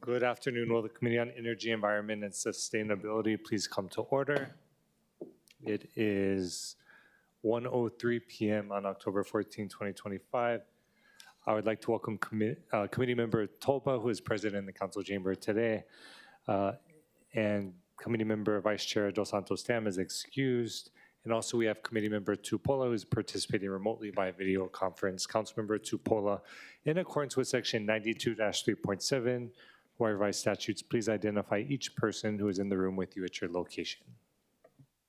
Good afternoon. Will the Committee on Energy, Environment, and Sustainability please come to order? It is 1:03 p.m. on October 14, 2025. I would like to welcome Committee Member Tolba, who is present in the Council chamber today, and Committee Member Vice Chair Dos Santos Tam is excused. And also we have Committee Member Tupola, who is participating remotely by video conference. Councilmember Tupola, in accordance with Section 92-3.7 Hawaii Revised Statutes, please identify each person who is in the room with you at your location.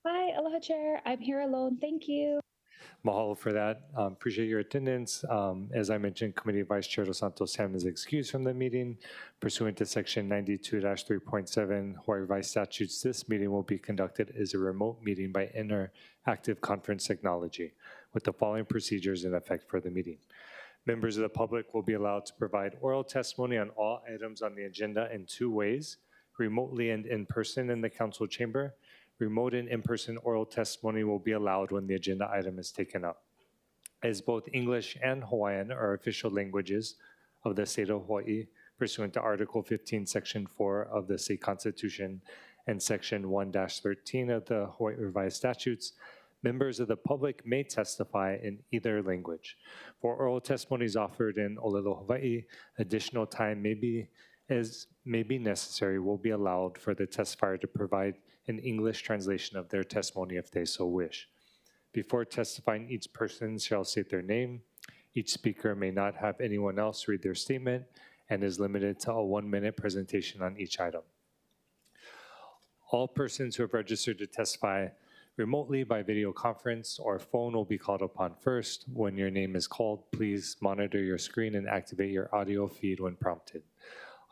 Hi, aloha chair. I'm here alone. Thank you. Mahalo for that. Appreciate your attendance. As I mentioned, Committee Vice Chair Dos Santos Tam is excused from the meeting. Pursuant to Section 92-3.7 Hawaii Revised Statutes, this meeting will be conducted as a remote meeting by interactive conference technology, with the following procedures in effect for the meeting. Members of the public will be allowed to provide oral testimony on all items on the agenda in two ways: remotely and in person in the Council chamber. Remote and in-person oral testimony will be allowed when the agenda item is taken up. As both English and Hawaiian are official languages of the state of Hawaii, pursuant to Article 15, Section 4 of the state constitution and Section 1-13 of the Hawaii Revised Statutes, members of the public may testify in either language. For oral testimonies offered in Olelo, Hawaii, additional time may be necessary will be allowed for the testifier to provide an English translation of their testimony if they so wish. Before testifying, each person shall state their name. Each speaker may not have anyone else read their statement and is limited to a 1-minute presentation on each item. All persons who have registered to testify remotely by video conference or phone will be called upon first. When your name is called, please monitor your screen and activate your audio feed when prompted.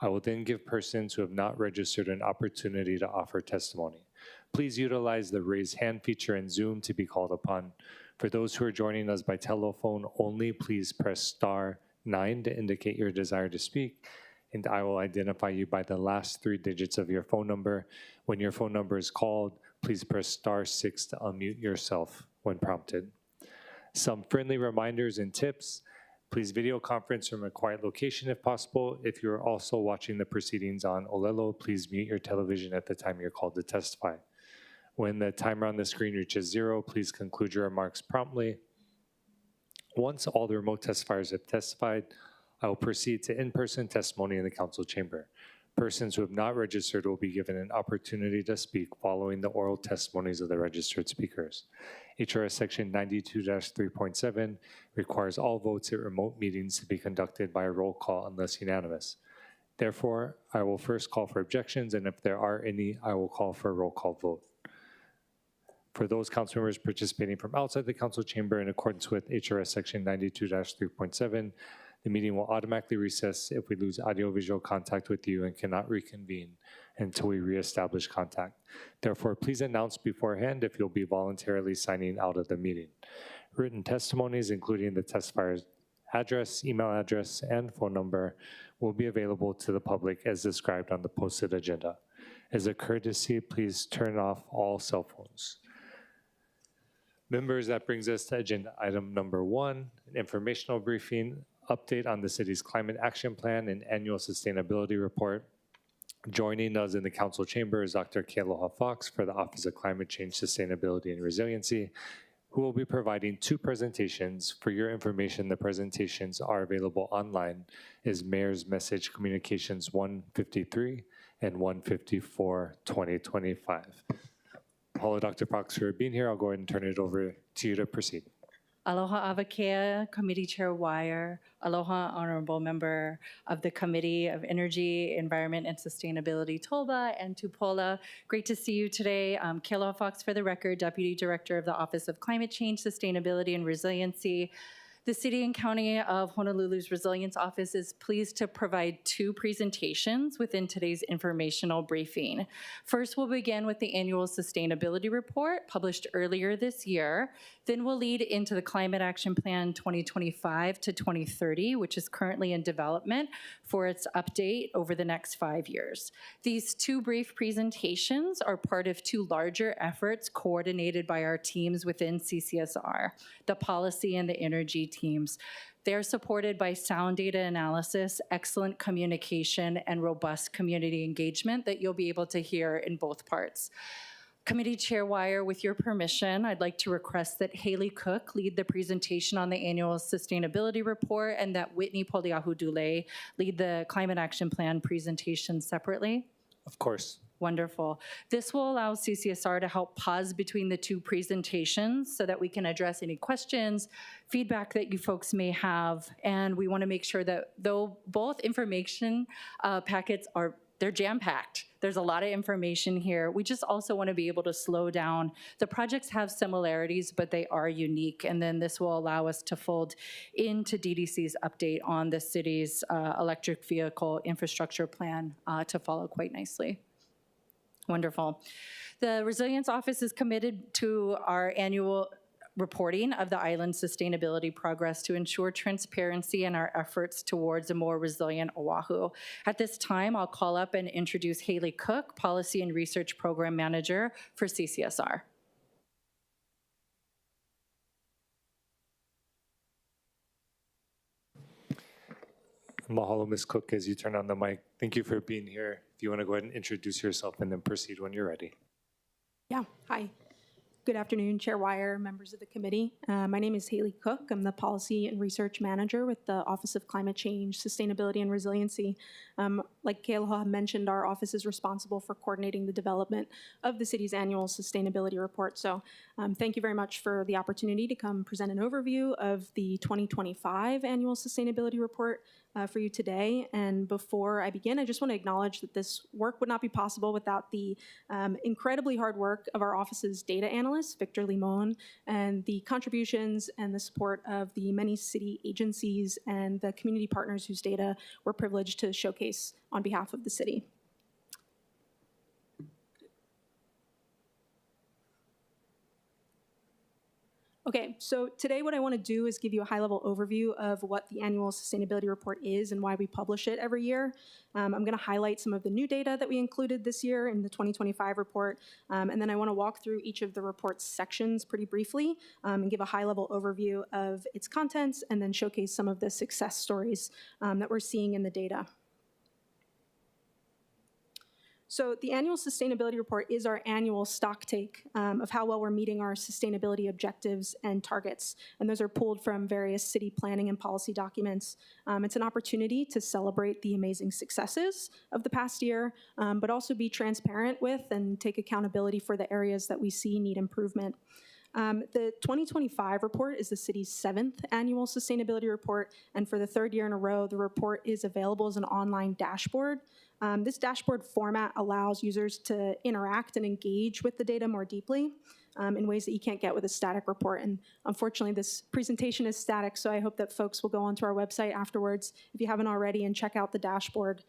I will then give persons who have not registered an opportunity to offer testimony. Please utilize the raise hand feature in Zoom to be called upon. For those who are joining us by telephone only, please press *9 to indicate your desire to speak, and I will identify you by the last 3 digits of your phone number. When your phone number is called, please press *6 to unmute yourself when prompted. Some friendly reminders and tips. Please video conference from a quiet location if possible. If you're also watching the proceedings on Olelo, please mute your television at the time you're called to testify. When the timer on the screen reaches 0, please conclude your remarks promptly. Once all the remote testifiers have testified, I will proceed to in-person testimony in the Council chamber. Persons who have not registered will be given an opportunity to speak following the oral testimonies of the registered speakers. HRS Section 92-3.7 requires all votes at remote meetings to be conducted by a roll call unless unanimous. Therefore, I will first call for objections, and if there are any, I will call for a roll call vote. For those council members participating from outside the Council chamber in accordance with HRS Section 92-3.7, the meeting will automatically recess if we lose audiovisual contact with you and cannot reconvene until we reestablish contact. Therefore, please announce beforehand if you'll be voluntarily signing out of the meeting. Written testimonies, including the testifier's address, email address, and phone number, will be available to the public as described on the posted agenda. As a courtesy, please turn off all cell phones. Members, that brings us to agenda item number 1, an informational briefing, update on the city's climate action plan and annual sustainability report. Joining us in the Council chamber is Dr. Kealoha Fox for the Office of Climate Change, Sustainability, and Resiliency, who will be providing 2 presentations. For your information, the presentations are available online as Mayor's Message Communications 153 and 154, 2025. Hello, Dr. Fox, for being here. I'll go ahead and turn it over to you to proceed. Aloha Avakea, Committee Chair Wire. Aloha, Honorable Member of the Committee of Energy, Environment, and Sustainability, Tolba and Tupola. Great to see you today. Kealoha Fox, for the record, Deputy Director of the Office of Climate Change, Sustainability, and Resiliency. The City and County of Honolulu's Resilience Office is pleased to provide 2 presentations within today's informational briefing. First, we'll begin with the annual sustainability report published earlier this year. Then we'll lead into the Climate Action Plan 2025 to 2030, which is currently in development for its update over the next 5 years. These 2 brief presentations are part of 2 larger efforts coordinated by our teams within CCSR, the policy and the energy teams. They're supported by sound data analysis, excellent communication, and robust community engagement that you'll be able to hear in both parts. Committee Chair Wire, with your permission, I'd like to request that Haley Cook lead the presentation on the annual sustainability report and that Whitney Poliahu-Dule lead the climate action plan presentation separately. Of course. Wonderful. This will allow CCSR to help pause between the two presentations so that we can address any questions, feedback that you folks may have, and we want to make sure that though both information packets they're jam-packed. There's a lot of information here. We just also want to be able to slow down. The projects have similarities, but they are unique, and then this will allow us to fold into DDC's update on the city's electric vehicle infrastructure plan to follow quite nicely. Wonderful. The Resilience Office is committed to our annual reporting of the island sustainability progress to ensure transparency in our efforts towards a more resilient Oahu. At this time, I'll call up and introduce Haley Cook, Policy and Research Program Manager for CCSR. Mahalo, Ms. Cook, as you turn on the mic. Thank you for being here. If you want to go ahead and introduce yourself and then proceed when you're ready. Yeah, hi. Good afternoon, Chair Wire, members of the committee. My name is Haley Cook. I'm the Policy and Research Manager with the Office of Climate Change, Sustainability, and Resiliency. Like Kealoha mentioned, our office is responsible for coordinating the development of the city's annual sustainability report. So thank you very much for the opportunity to come present an overview of the 2025 annual sustainability report for you today. And before I begin, I just want to acknowledge that this work would not be possible without the incredibly hard work of our office's data analyst, Victor Limon, and the contributions and the support of the many city agencies and the community partners whose data we're privileged to showcase on behalf of the city. Okay, so today what I want to do is give you a high-level overview of what the annual sustainability report is and why we publish it every year. I'm going to highlight some of the new data that we included this year in the 2025 report, and then I want to walk through each of the report's sections pretty briefly and give a high-level overview of its contents and then showcase some of the success stories that we're seeing in the data. So the annual sustainability report is our annual stock take of how well we're meeting our sustainability objectives and targets. And those are pulled from various city planning and policy documents. It's an opportunity to celebrate the amazing successes of the past year, but also be transparent with and take accountability for the areas that we see need improvement. The 2025 report is the city's 7th annual sustainability report, and for the 3rd year in a row, the report is available as an online dashboard. This dashboard format allows users to interact and engage with the data more deeply in ways that you can't get with a static report. And unfortunately, this presentation is static, so I hope that folks will go onto our website afterwards, if you haven't already, and check out the dashboard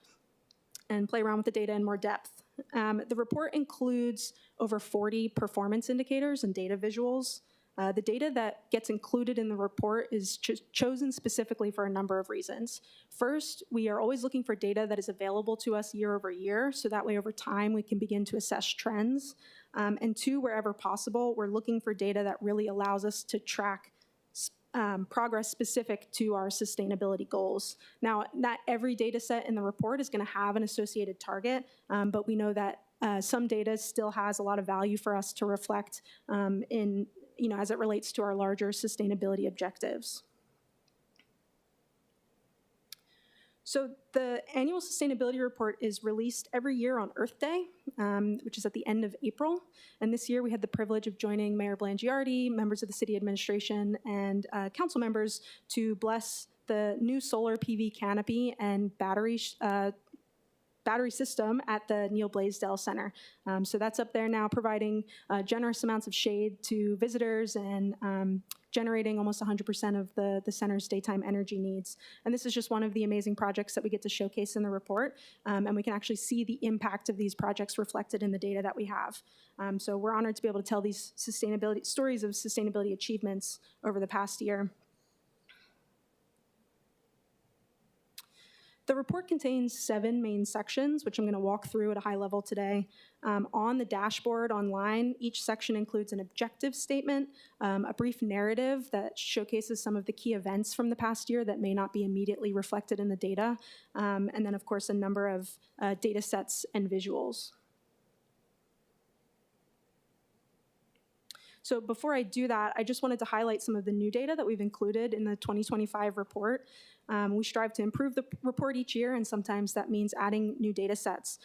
and play around with the data in more depth. The report includes over 40 performance indicators and data visuals. The data that gets included in the report is chosen specifically for a number of reasons. First, we are always looking for data that is available to us year over year, so that way over time we can begin to assess trends. And two, wherever possible, we're looking for data that really allows us to track progress specific to our sustainability goals. Now, not every data set in the report is going to have an associated target, but we know that some data still has a lot of value for us to reflect as it relates to our larger sustainability objectives. So the annual sustainability report is released every year on Earth Day, which is at the end of April. And this year we had the privilege of joining Mayor Blangiardi, members of the city administration, and council members to bless the new solar PV canopy and battery system at the Neil Blaisdell Center. So that's up there now, providing generous amounts of shade to visitors and generating almost 100% of the center's daytime energy needs. And this is just one of the amazing projects that we get to showcase in the report, and we can actually see the impact of these projects reflected in the data that we have. So we're honored to be able to tell these stories of sustainability achievements over the past year. The report contains 7 main sections, which I'm going to walk through at a high level today. On the dashboard online, each section includes an objective statement, a brief narrative that showcases some of the key events from the past year that may not be immediately reflected in the data, and then, of course, a number of data sets and visuals. So before I do that, I just wanted to highlight some of the new data that we've included in the 2025 report. We strive to improve the report each year, and sometimes that means adding new data sets.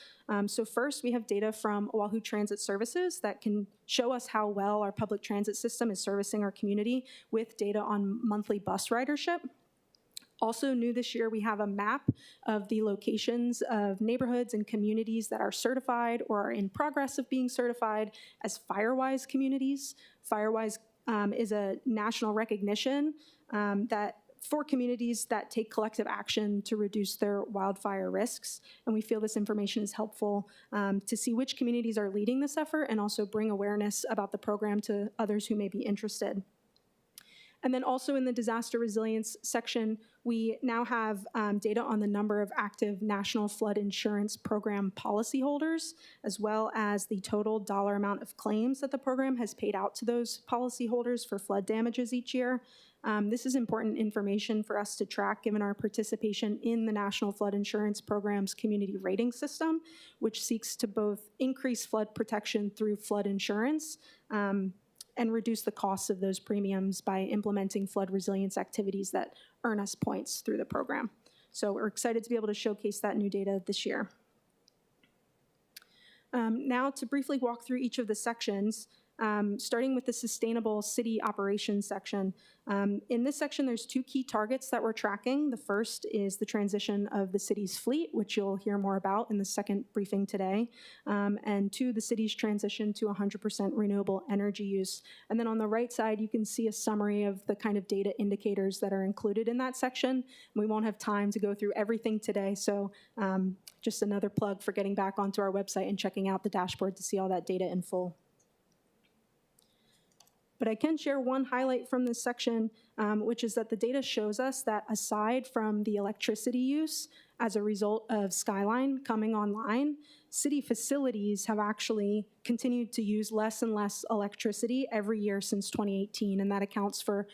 So first, we have data from Oahu Transit Services that can show us how well our public transit system is servicing our community with data on monthly bus ridership. Also new this year, we have a map of the locations of neighborhoods and communities that are certified or are in progress of being certified as FireWise communities. FireWise is a national recognition that for communities that take collective action to reduce their wildfire risks. And we feel this information is helpful to see which communities are leading this effort and also bring awareness about the program to others who may be interested. And then also in the disaster resilience section, we now have data on the number of active National Flood Insurance Program policyholders, as well as the total dollar amount of claims that the program has paid out to those policyholders for flood damages each year. This is important information for us to track given our participation in the National Flood Insurance Program's community rating system, which seeks to both increase flood protection through flood insurance and reduce the costs of those premiums by implementing flood resilience activities that earn us points through the program. So we're excited to be able to showcase that new data this year. Now to briefly walk through each of the sections, starting with the sustainable city operations section. In this section, there's 2 key targets that we're tracking. The first is the transition of the city's fleet, which you'll hear more about in the second briefing today, and 2, the city's transition to 100% renewable energy use. And then on the right side, you can see a summary of the kind of data indicators that are included in that section. We won't have time to go through everything today, so just another plug for getting back onto our website and checking out the dashboard to see all that data in full. But I can share one highlight from this section, which is that the data shows us that aside from the electricity use as a result of Skyline coming online, city facilities have actually continued to use less and less electricity every year since 2018, and that accounts for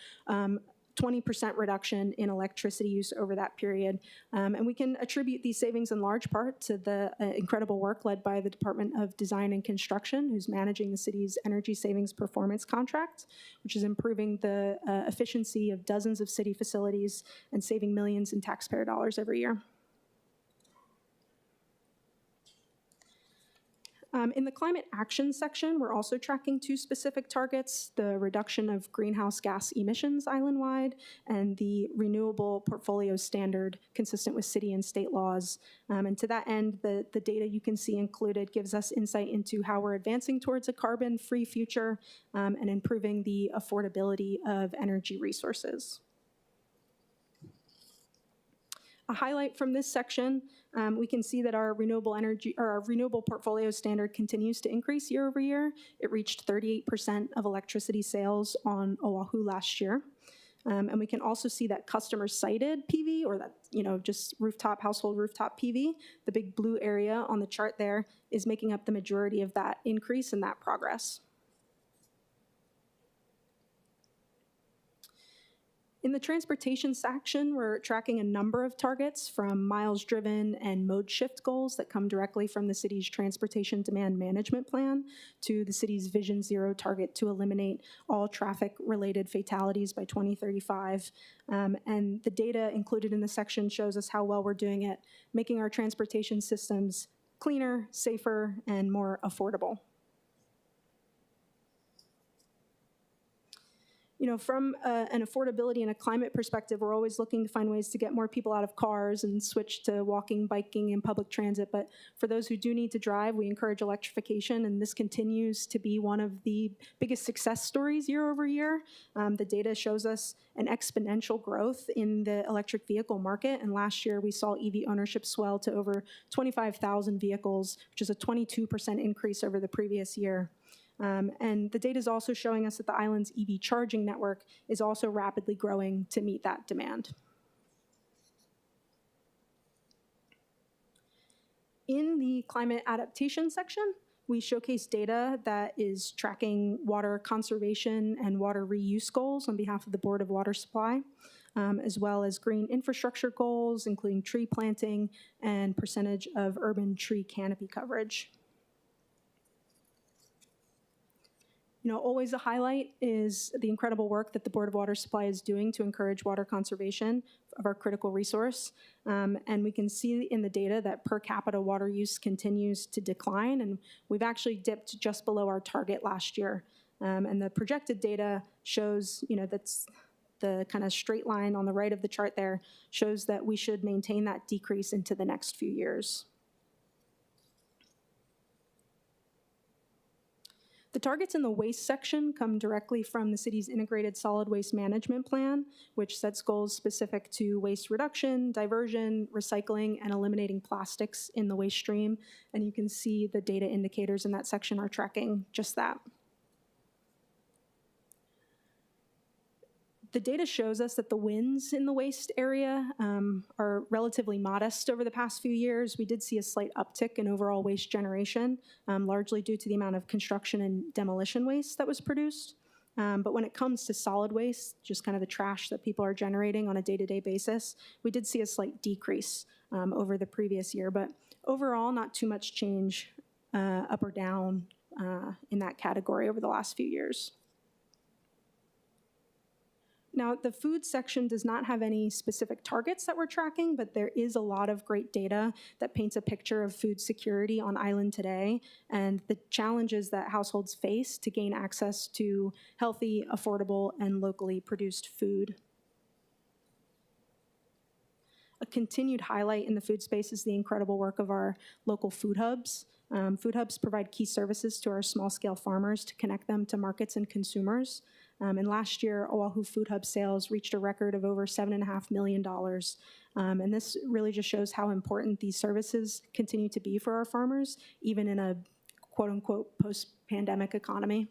20% reduction in electricity use over that period. And we can attribute these savings in large part to the incredible work led by the Department of Design and Construction, who's managing the city's energy savings performance contract, which is improving the efficiency of dozens of city facilities and saving millions in taxpayer dollars every year. In the climate action section, we're also tracking 2 specific targets, the reduction of greenhouse gas emissions island-wide and the renewable portfolio standard consistent with city and state laws. And to that end, the data you can see included gives us insight into how we're advancing towards a carbon-free future and improving the affordability of energy resources. A highlight from this section, we can see that our renewable portfolio standard continues to increase year over year. It reached 38% of electricity sales on Oahu last year. And we can also see that customers cited PV, or that, just household rooftop PV, the big blue area on the chart there, is making up the majority of that increase and that progress. In the transportation section, we're tracking a number of targets from miles driven and mode shift goals that come directly from the city's transportation demand management plan to the city's Vision Zero target to eliminate all traffic-related fatalities by 2035. And the data included in the section shows us how well we're doing it, making our transportation systems cleaner, safer, and more affordable. From an affordability and a climate perspective, we're always looking to find ways to get more people out of cars and switch to walking, biking, and public transit. But for those who do need to drive, we encourage electrification, and this continues to be one of the biggest success stories year over year. The data shows us an exponential growth in the electric vehicle market, and last year we saw EV ownership swell to over 25,000 vehicles, which is a 22% increase over the previous year. And the data is also showing us that the island's EV charging network is also rapidly growing to meet that demand. In the climate adaptation section, we showcase data that is tracking water conservation and water reuse goals on behalf of the Board of Water Supply, as well as green infrastructure goals, including tree planting and percentage of urban tree canopy coverage. You know, always a highlight is the incredible work that the Board of Water Supply is doing to encourage water conservation of our critical resource. And we can see in the data that per capita water use continues to decline, and we've actually dipped just below our target last year. And the projected data shows, you know, that's the kind of straight line on the right of the chart there, shows that we should maintain that decrease into the next few years. The targets in the waste section come directly from the city's integrated solid waste management plan, which sets goals specific to waste reduction, diversion, recycling, and eliminating plastics in the waste stream. And you can see the data indicators in that section are tracking just that. The data shows us that the wins in the waste area are relatively modest over the past few years. We did see a slight uptick in overall waste generation, largely due to the amount of construction and demolition waste that was produced. But when it comes to solid waste, just kind of the trash that people are generating on a day-to-day basis, we did see a slight decrease over the previous year. But overall, not too much change up or down in that category over the last few years. Now, the food section does not have any specific targets that we're tracking, but there is a lot of great data that paints a picture of food security on island today and the challenges that households face to gain access to healthy, affordable, and locally produced food. A continued highlight in the food space is the incredible work of our local food hubs. Food hubs provide key services to our small-scale farmers to connect them to markets and consumers. And last year, Oahu Food Hub sales reached a record of over $7.5 million. And this really just shows how important these services continue to be for our farmers, even in a quote-unquote post-pandemic economy.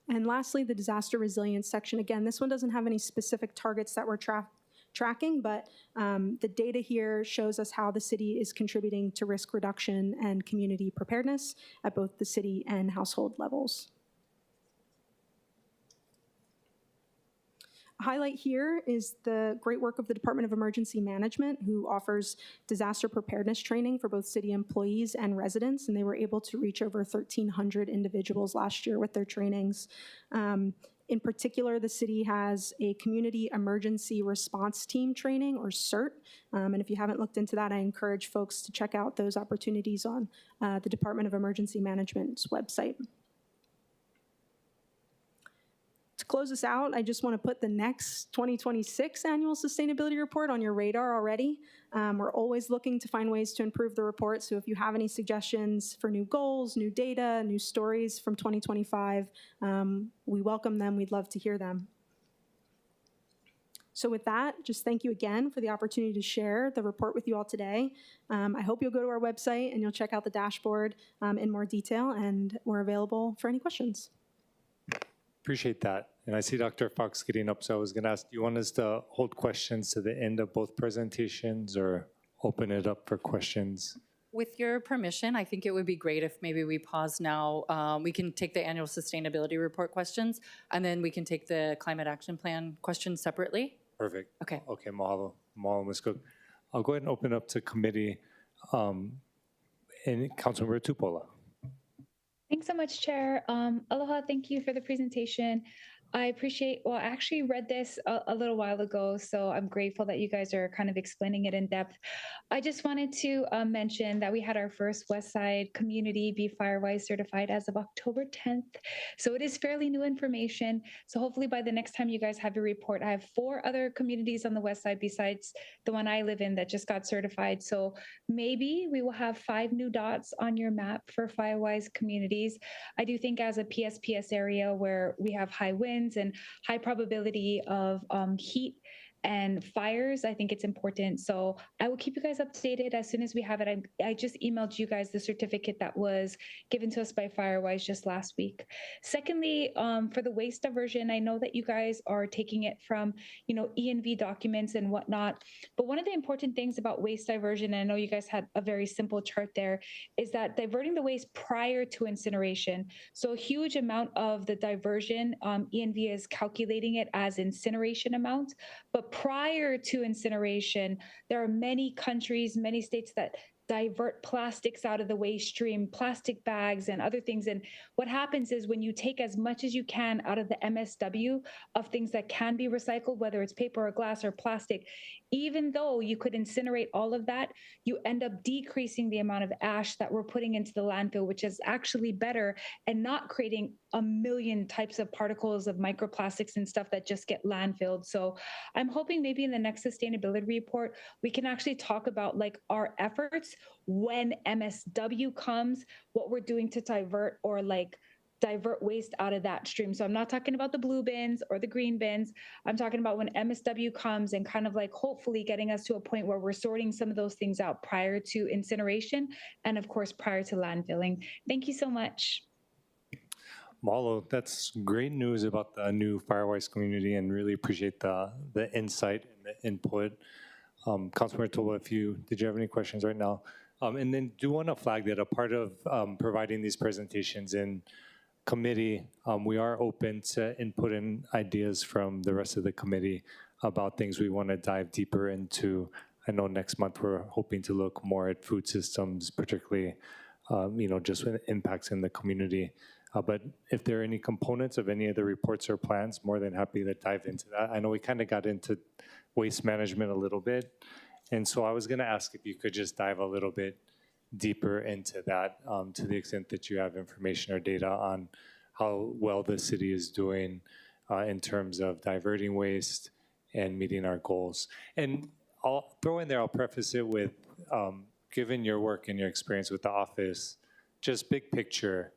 And lastly, the disaster resilience section. Again, this one doesn't have any specific targets that we're tracking, but the data here shows us how the city is contributing to risk reduction and community preparedness at both the city and household levels. A highlight here is the great work of the Department of Emergency Management, who offers disaster preparedness training for both city employees and residents, and they were able to reach over 1,300 individuals last year with their trainings. In particular, the city has a Community Emergency Response Team training, or CERT, and if you haven't looked into that, I encourage folks to check out those opportunities on the Department of Emergency Management's website. To close us out, I just want to put the next 2026 annual sustainability report on your radar already. We're always looking to find ways to improve the report, so if you have any suggestions for new goals, new data, new stories from 2025, we welcome them. We'd love to hear them. So with that, just thank you again for the opportunity to share the report with you all today. I hope you'll go to our website and you'll check out the dashboard in more detail, and we're available for any questions. Appreciate that. And I see Dr. Fox getting up, so I was going to ask, do you want us to hold questions to the end of both presentations or open it up for questions? With your permission, I think it would be great if maybe we pause now. We can take the annual sustainability report questions, and then we can take the climate action plan questions separately. Perfect. Okay. Okay, mahalo, Ms. Cook. I'll go ahead and open up to committee. And Councilmember Tupola. Thanks so much, Chair. Aloha, thank you for the presentation. I appreciate, well, I actually read this a little while ago, so I'm grateful that you guys are kind of explaining it in depth. I just wanted to mention that we had our first Westside community be Firewise certified as of October 10th. So it is fairly new information. So hopefully by the next time you guys have your report, I have 4 other communities on the Westside besides the one I live in that just got certified. So maybe we will have 5 new dots on your map for Firewise communities. I do think as a PSPS area where we have high winds and high probability of heat and fires. I think it's important. So I will keep you guys updated as soon as we have it. I just emailed you guys the certificate that was given to us by Firewise just last week. Secondly, for the waste diversion, I know that you guys are taking it from, ENV documents and whatnot. But one of the important things about waste diversion, and I know you guys had a very simple chart there, is that diverting the waste prior to incineration. So a huge amount of the diversion, ENV is calculating it as incineration amount. But prior to incineration, there are many countries, many states that divert plastics out of the waste stream, plastic bags and other things. And what happens is when you take as much as you can out of the MSW of things that can be recycled, whether it's paper or glass or plastic, even though you could incinerate all of that, you end up decreasing the amount of ash that we're putting into the landfill, which is actually better and not creating a million types of particles of microplastics and stuff that just get landfilled. So I'm hoping maybe in the next sustainability report, we can actually talk about like our efforts when MSW comes, what we're doing to divert or like divert waste out of that stream. So I'm not talking about the blue bins or the green bins. I'm talking about when MSW comes and kind of like hopefully getting us to a point where we're sorting some of those things out prior to incineration and of course prior to landfilling. Thank you so much. Malo, that's great news about the new Firewise community and really appreciate the insight and the input. Councilmember Toba, did you have any questions right now? And then do want to flag that a part of providing these presentations in committee, we are open to input and ideas from the rest of the committee about things we want to dive deeper into. I know next month we're hoping to look more at food systems, particularly, just with impacts in the community. But if there are any components of any of the reports or plans, more than happy to dive into that. I know we kind of got into waste management a little bit. And so I was going to ask if you could just dive a little bit deeper into that to the extent that you have information or data on how well the city is doing in terms of diverting waste and meeting our goals. And I'll throw in there, I'll preface it with, given your work and your experience with the office, just big picture,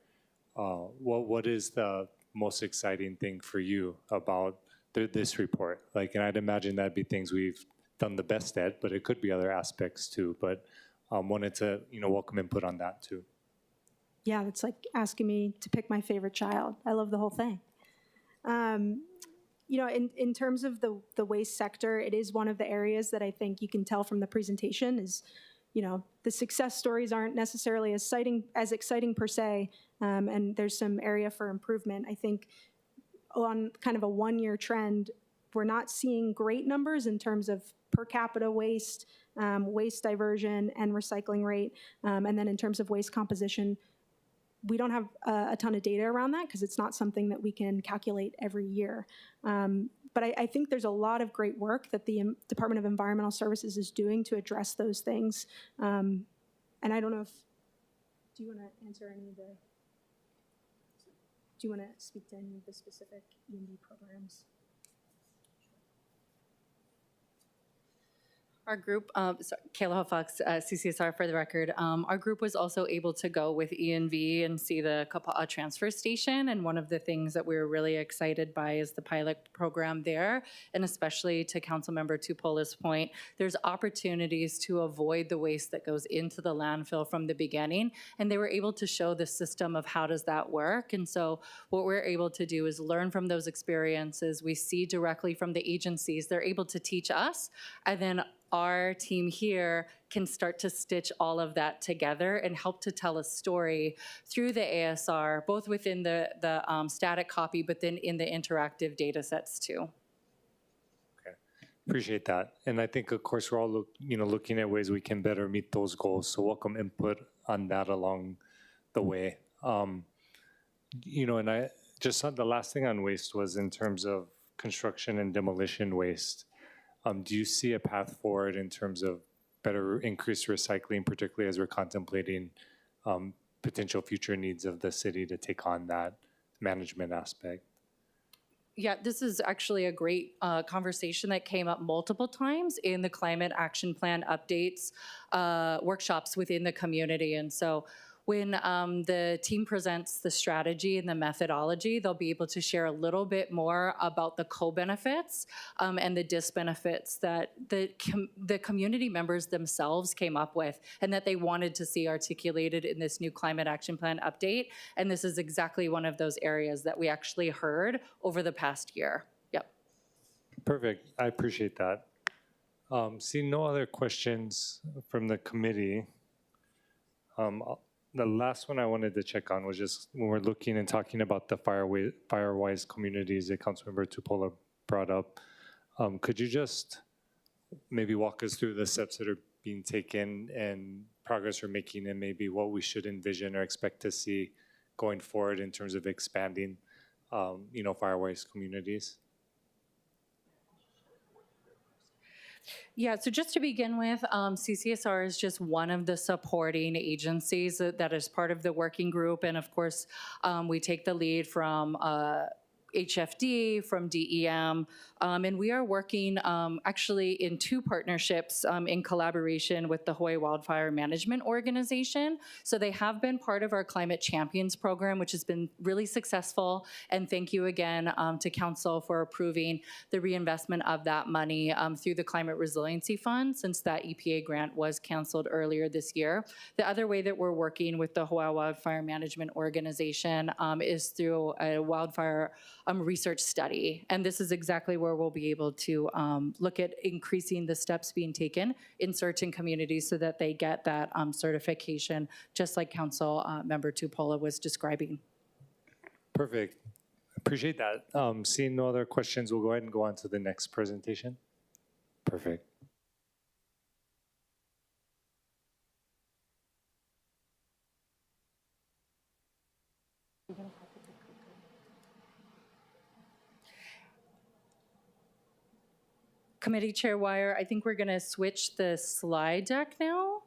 what is the most exciting thing for you about this report? Like, and I'd imagine that'd be things we've done the best at, but it could be other aspects too. But wanted to, welcome input on that too. Yeah, it's like asking me to pick my favorite child. I love the whole thing. In terms of the waste sector, it is one of the areas that I think you can tell from the presentation is, the success stories aren't necessarily as exciting per se, and there's some area for improvement. I think on kind of a one-year trend, we're not seeing great numbers in terms of per capita waste, waste diversion, and recycling rate. And then in terms of waste composition, we don't have a ton of data around that because it's not something that we can calculate every year. But I think there's a lot of great work that the Department of Environmental Services is doing to address those things. And I don't know do you want to answer any of the, do you want to speak to any of the specific END programs? Our group, Kayla Fox, CCSR for the record, our group was also able to go with ENV and see the Kapa'a transfer station. And one of the things that we were really excited by is the pilot program there. And especially to Councilmember Tupola's point, there's opportunities to avoid the waste that goes into the landfill from the beginning. And they were able to show the system of how does that work. And so what we're able to do is learn from those experiences. We see directly from the agencies. They're able to teach us, and then our team here can start to stitch all of that together and help to tell a story through the ASR, both within the static copy, but then in the interactive data sets too. Okay, appreciate that. And I think, of course, we're all looking at ways we can better meet those goals. So welcome input on that along the way. And I just thought the last thing on waste was in terms of construction and demolition waste. Do you see a path forward in terms of better increased recycling, particularly as we're contemplating potential future needs of the city to take on that management aspect? Yeah, this is actually a great conversation that came up multiple times in the climate action plan updates workshops within the community. And so when the team presents the strategy and the methodology, they'll be able to share a little bit more about the co-benefits and the disbenefits that the community members themselves came up with and that they wanted to see articulated in this new climate action plan update. And this is exactly one of those areas that we actually heard over the past year. Yep. Perfect. I appreciate that. Seeing no other questions from the committee, the last one I wanted to check on was just when we're looking and talking about the Firewise communities that Councilmember Tupola brought up. Could you just maybe walk us through the steps that are being taken and progress we're making and maybe what we should envision or expect to see going forward in terms of expanding, Firewise communities? Yeah, so just to begin with, CCSR is just one of the supporting agencies that is part of the working group. And of course, we take the lead from HFD, from DEM, and we are working actually in two partnerships in collaboration with the Hawaii Wildfire Management Organization. So they have been part of our Climate Champions program, which has been really successful. And thank you again to Council for approving the reinvestment of that money through the Climate Resiliency Fund, since that EPA grant was canceled earlier this year. The other way that we're working with the Hawaii Wildfire Management Organization is through a wildfire research study. And this is exactly where we'll be able to look at increasing the steps being taken in certain communities so that they get that certification, just like Council Member Tupola was describing. Perfect. Appreciate that. Seeing no other questions, we'll go ahead and go on to the next presentation. Perfect. Committee Chair Wire, I think we're going to switch the slide deck now.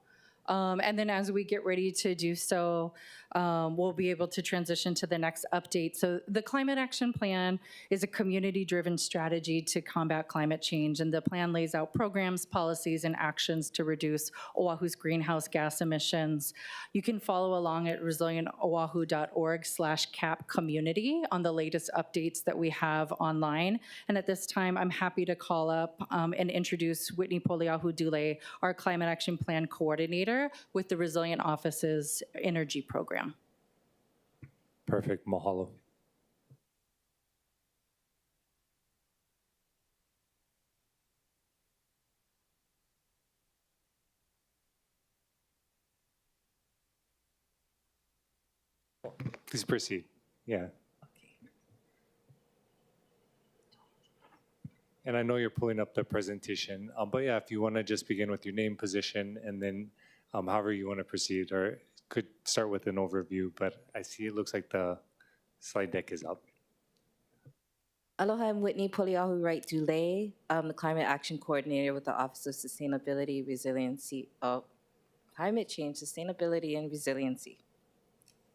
And then as we get ready to do so, we'll be able to transition to the next update. So the Climate Action Plan is a community-driven strategy to combat climate change, and the plan lays out programs, policies, and actions to reduce Oahu's greenhouse gas emissions. You can follow along at resilientoahu.org/CAP-community on the latest updates that we have online. And at this time, I'm happy to call up and introduce Whitney Poliahu-Dule, our Climate Action Plan coordinator with the Resilient Office's Energy Program. Perfect. Mahalo. Please proceed. Yeah. And I know you're pulling up the presentation, but yeah, if you want to just begin with your name, position, and then however you want to proceed, or could start with an overview, but I see it looks like the slide deck is up. Aloha, I'm Whitney Poliahu Wright-Dule. I'm the Climate Action Coordinator with the Office of Sustainability, Resiliency, Climate Change, Sustainability, and Resiliency.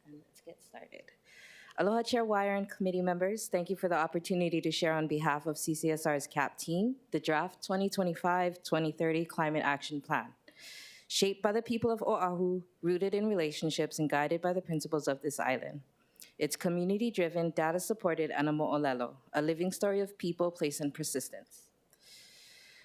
And let's get started. Aloha, Chair Wire and committee members. Thank you for the opportunity to share on behalf of CCSR's CAP team the draft 2025-2030 Climate Action Plan. Shaped by the people of Oahu, rooted in relationships, and guided by the principles of this island. It's community-driven, data-supported, and a mo'olelo, a living story of people, place, and persistence.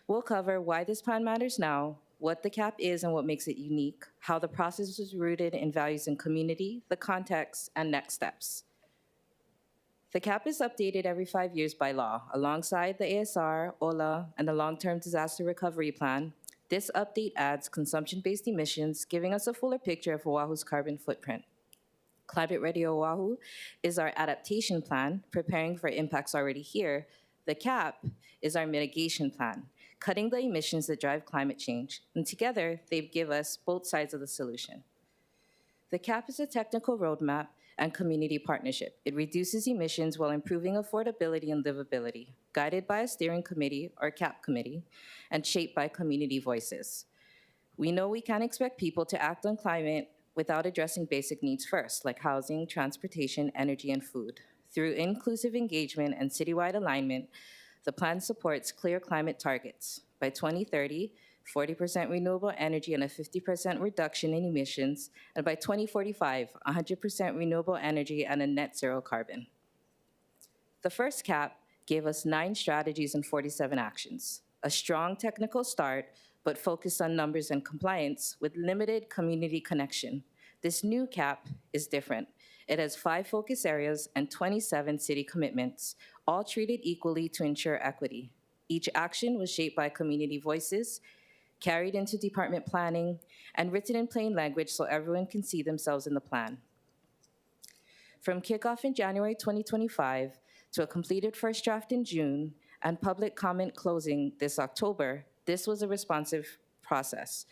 We'll cover why this plan matters now, what the CAP is and what makes it unique, how the process was rooted in values and community, the context, and next steps. The CAP is updated every 5 years by law, alongside the ASR, OLA, and the Long-Term Disaster Recovery Plan. This update adds consumption-based emissions, giving us a fuller picture of Oahu's carbon footprint. Climate Ready Oahu is our adaptation plan, preparing for impacts already here. The CAP is our mitigation plan, cutting the emissions that drive climate change. And together, they give us both sides of the solution. The CAP is a technical roadmap and community partnership. It reduces emissions while improving affordability and livability, guided by a steering committee, or CAP committee, and shaped by community voices. We know we can't expect people to act on climate without addressing basic needs first, like housing, transportation, energy, and food. Through inclusive engagement and citywide alignment, the plan supports clear climate targets. By 2030, 40% renewable energy, and a 50% reduction in emissions, and by 2045, 100% renewable energy and a net zero carbon. The first CAP gave us 9 strategies and 47 actions, a strong technical start, but focused on numbers and compliance with limited community connection. This new CAP is different. It has 5 focus areas and 27 city commitments, all treated equally to ensure equity. Each action was shaped by community voices, carried into department planning, and written in plain language so everyone can see themselves in the plan. From kickoff in January 2025 to a completed first draft in June and public comment closing this October, this was a responsive process.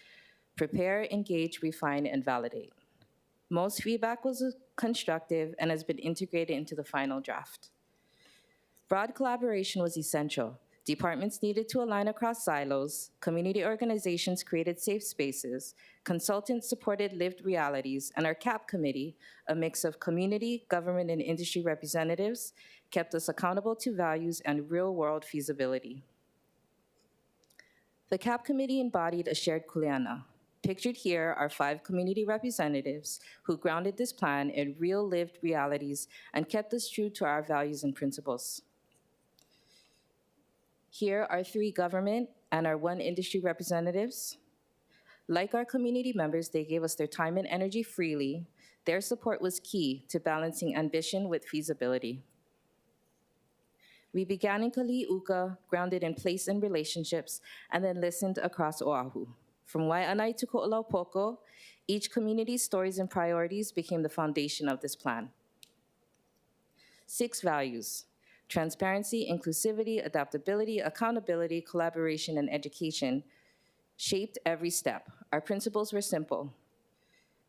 Prepare, engage, refine, and validate. Most feedback was constructive and has been integrated into the final draft. Broad collaboration was essential. Departments needed to align across silos, community organizations created safe spaces, consultants supported lived realities, and our CAP committee, a mix of community, government, and industry representatives, kept us accountable to values and real-world feasibility. The CAP committee embodied a shared kuleana. Pictured here are 5 community representatives who grounded this plan in real lived realities and kept us true to our values and principles. Here are 3 government and our 1 industry representatives. Like our community members, they gave us their time and energy freely. Their support was key to balancing ambition with feasibility. We began in Kali'uka, grounded in place and relationships, and then listened across Oahu. From Waianae to Ko'olaupoko, each community's stories and priorities became the foundation of this plan. 6 values: transparency, inclusivity, adaptability, accountability, collaboration, and education shaped every step. Our principles were simple: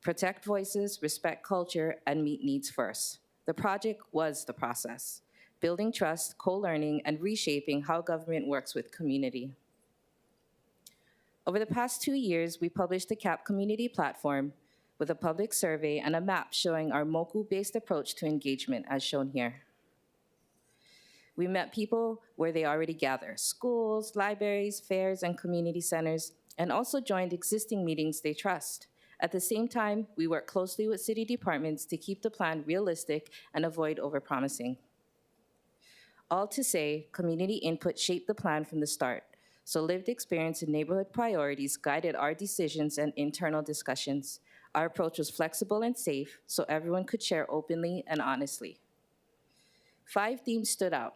protect voices, respect culture, and meet needs first. The project was the process, building trust, co-learning, and reshaping how government works with community. Over the past 2 years, we published the CAP community platform with a public survey and a map showing our moku-based approach to engagement, as shown here. We met people where they already gather: schools, libraries, fairs, and community centers, and also joined existing meetings they trust. At the same time, we work closely with city departments to keep the plan realistic and avoid overpromising. All to say, community input shaped the plan from the start, so lived experience and neighborhood priorities guided our decisions and internal discussions. Our approach was flexible and safe, so everyone could share openly and honestly. 5 themes stood out: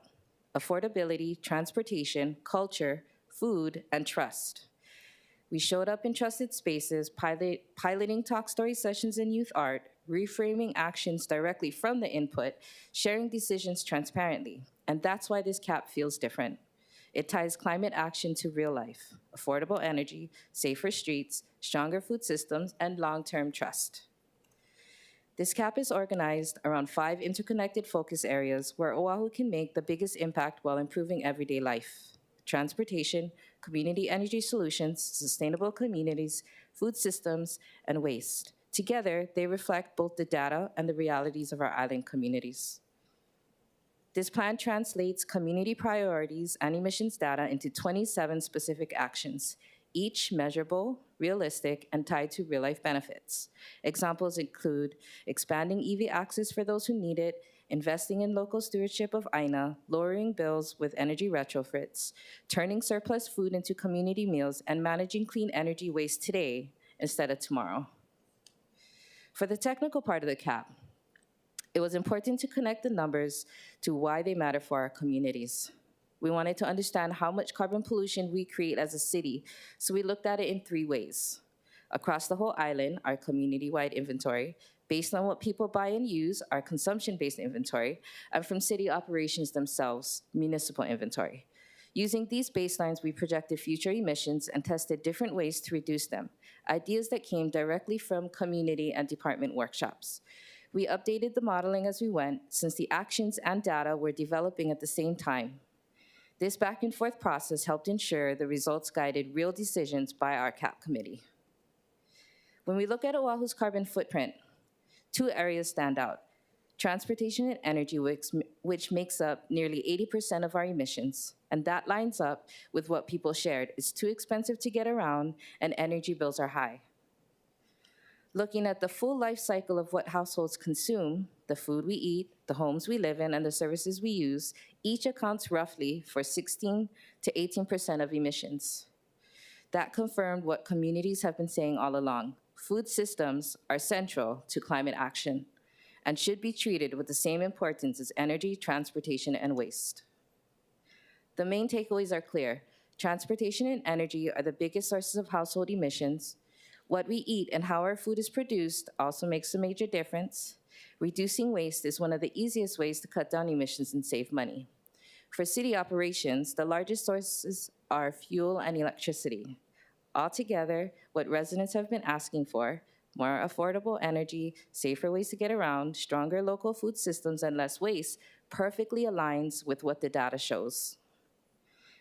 affordability, transportation, culture, food, and trust. We showed up in trusted spaces, piloting talk story sessions in youth art, reframing actions directly from the input, sharing decisions transparently. And that's why this CAP feels different. It ties climate action to real life: affordable energy, safer streets, stronger food systems, and long-term trust. This CAP is organized around 5 interconnected focus areas where Oahu can make the biggest impact while improving everyday life: transportation, community energy solutions, sustainable communities, food systems, and waste. Together, they reflect both the data and the realities of our island communities. This plan translates community priorities and emissions data into 27 specific actions, each measurable, realistic, and tied to real-life benefits. Examples include expanding EV access for those who need it, investing in local stewardship of INA, lowering bills with energy retrofits, turning surplus food into community meals, and managing clean energy waste today instead of tomorrow. For the technical part of the CAP, it was important to connect the numbers to why they matter for our communities. We wanted to understand how much carbon pollution we create as a city, so we looked at it in 3 ways. Across the whole island, our community-wide inventory, based on what people buy and use, our consumption-based inventory, and from city operations themselves, municipal inventory. Using these baselines, we projected future emissions and tested different ways to reduce them, ideas that came directly from community and department workshops. We updated the modeling as we went, since the actions and data were developing at the same time. This back and forth process helped ensure the results guided real decisions by our CAP committee. When we look at Oahu's carbon footprint, 2 areas stand out: transportation and energy, which makes up nearly 80% of our emissions. And that lines up with what people shared. It's too expensive to get around, and energy bills are high. Looking at the full life cycle of what households consume, the food we eat, the homes we live in, and the services we use, each accounts roughly for 16 to 18% of emissions. That confirmed what communities have been saying all along. Food systems are central to climate action and should be treated with the same importance as energy, transportation, and waste. The main takeaways are clear. Transportation and energy are the biggest sources of household emissions. What we eat and how our food is produced also makes a major difference. Reducing waste is one of the easiest ways to cut down emissions and save money. For city operations, the largest sources are fuel and electricity. Altogether, what residents have been asking for, more affordable energy, safer ways to get around, stronger local food systems, and less waste, perfectly aligns with what the data shows.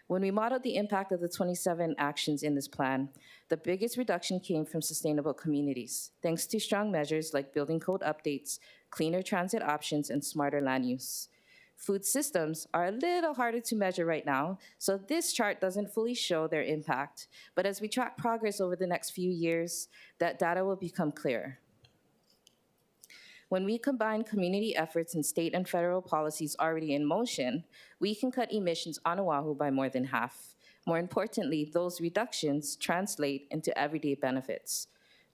When we modeled the impact of the 27 actions in this plan, the biggest reduction came from sustainable communities, thanks to strong measures like building code updates, cleaner transit options, and smarter land use. Food systems are a little harder to measure right now, so this chart doesn't fully show their impact. But as we track progress over the next few years, that data will become clearer. When we combine community efforts and state and federal policies already in motion, we can cut emissions on Oahu by more than half. More importantly, those reductions translate into everyday benefits.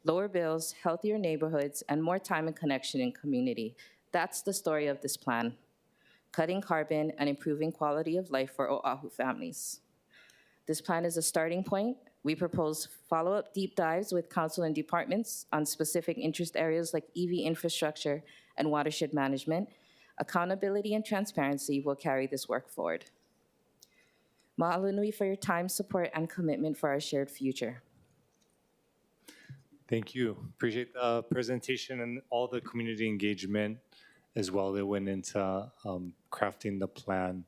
Lower bills, healthier neighborhoods, and more time and connection in community. That's the story of this plan. Cutting carbon and improving quality of life for Oahu families. This plan is a starting point. We propose follow-up deep dives with council and departments on specific interest areas like EV infrastructure and watershed management. Accountability and transparency will carry this work forward. Mahalo nui for your time, support, and commitment for our shared future. Thank you. Appreciate the presentation and all the community engagement as well that went into crafting the plan.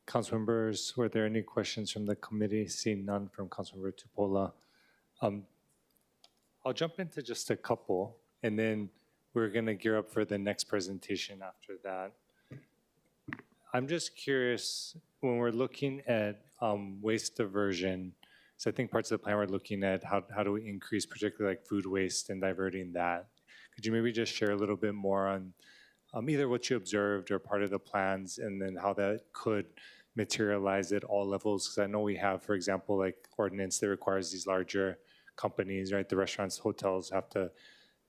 Council members, were there any questions from the committee? Seeing none from Councilmember Tupola. I'll jump into just a couple, and then we're going to gear up for the next presentation after that. I'm just curious, when we're looking at waste diversion, so I think parts of the plan we're looking at how do we increase particularly like food waste and diverting that. Could you maybe just share a little bit more on either what you observed or part of the plans, and then how that could materialize at all levels? Because I know we have, for example, like ordinance that requires these larger companies, right? The restaurants, hotels have to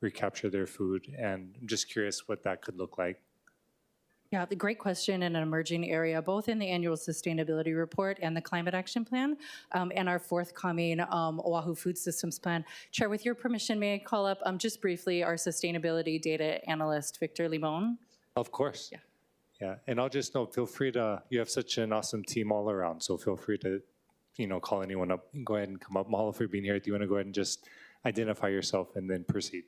recapture their food, and I'm just curious what that could look like. Yeah, the great question and an emerging area, both in the annual sustainability report and the climate action plan, and our forthcoming Oahu Food Systems Plan. Chair, with your permission, may I call up just briefly our sustainability data analyst, Victor Limon? Of course. Yeah. Yeah, and I'll just note, feel free to, you have such an awesome team all around, so feel free to, call anyone up. Go ahead and come up. Mahalo for being here. Do you want to go ahead and just identify yourself and then proceed?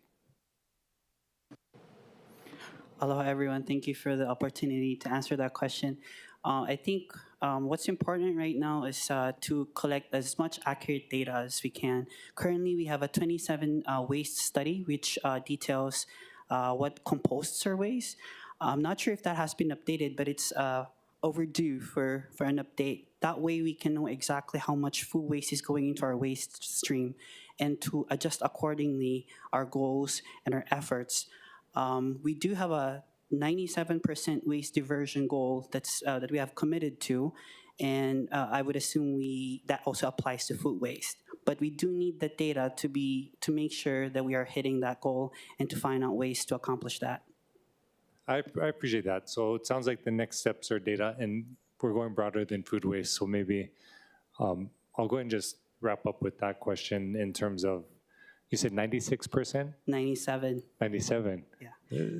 Aloha, everyone. Thank you for the opportunity to answer that question. I think what's important right now is to collect as much accurate data as we can. Currently, we have a 27 waste study, which details what composts are waste. I'm not sure if that has been updated, but it's overdue for an update. That way, we can know exactly how much food waste is going into our waste stream and to adjust accordingly our goals and our efforts. We do have a 97% waste diversion goal that we have committed to, and I would assume that also applies to food waste. But we do need the data to make sure that we are hitting that goal and to find out ways to accomplish that. I appreciate that. So it sounds like the next steps are data, and we're going broader than food waste. So maybe I'll go ahead and just wrap up with that question in terms of, you said 96%? 97. 97. Yeah.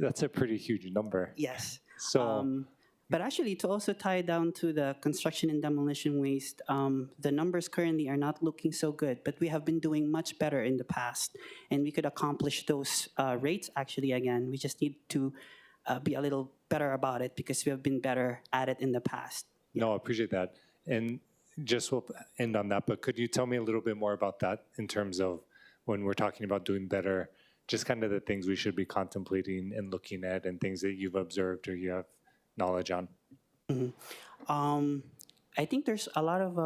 That's a pretty huge number. Yes. So, but actually, to also tie down to the construction and demolition waste, the numbers currently are not looking so good, but we have been doing much better in the past, and we could accomplish those rates actually again. We just need to be a little better about it because we have been better at it in the past. No, I appreciate that. And just we'll end on that, but could you tell me a little bit more about that in terms of when we're talking about doing better, just kind of the things we should be contemplating and looking at and things that you've observed or you have knowledge on. I think there's a lot of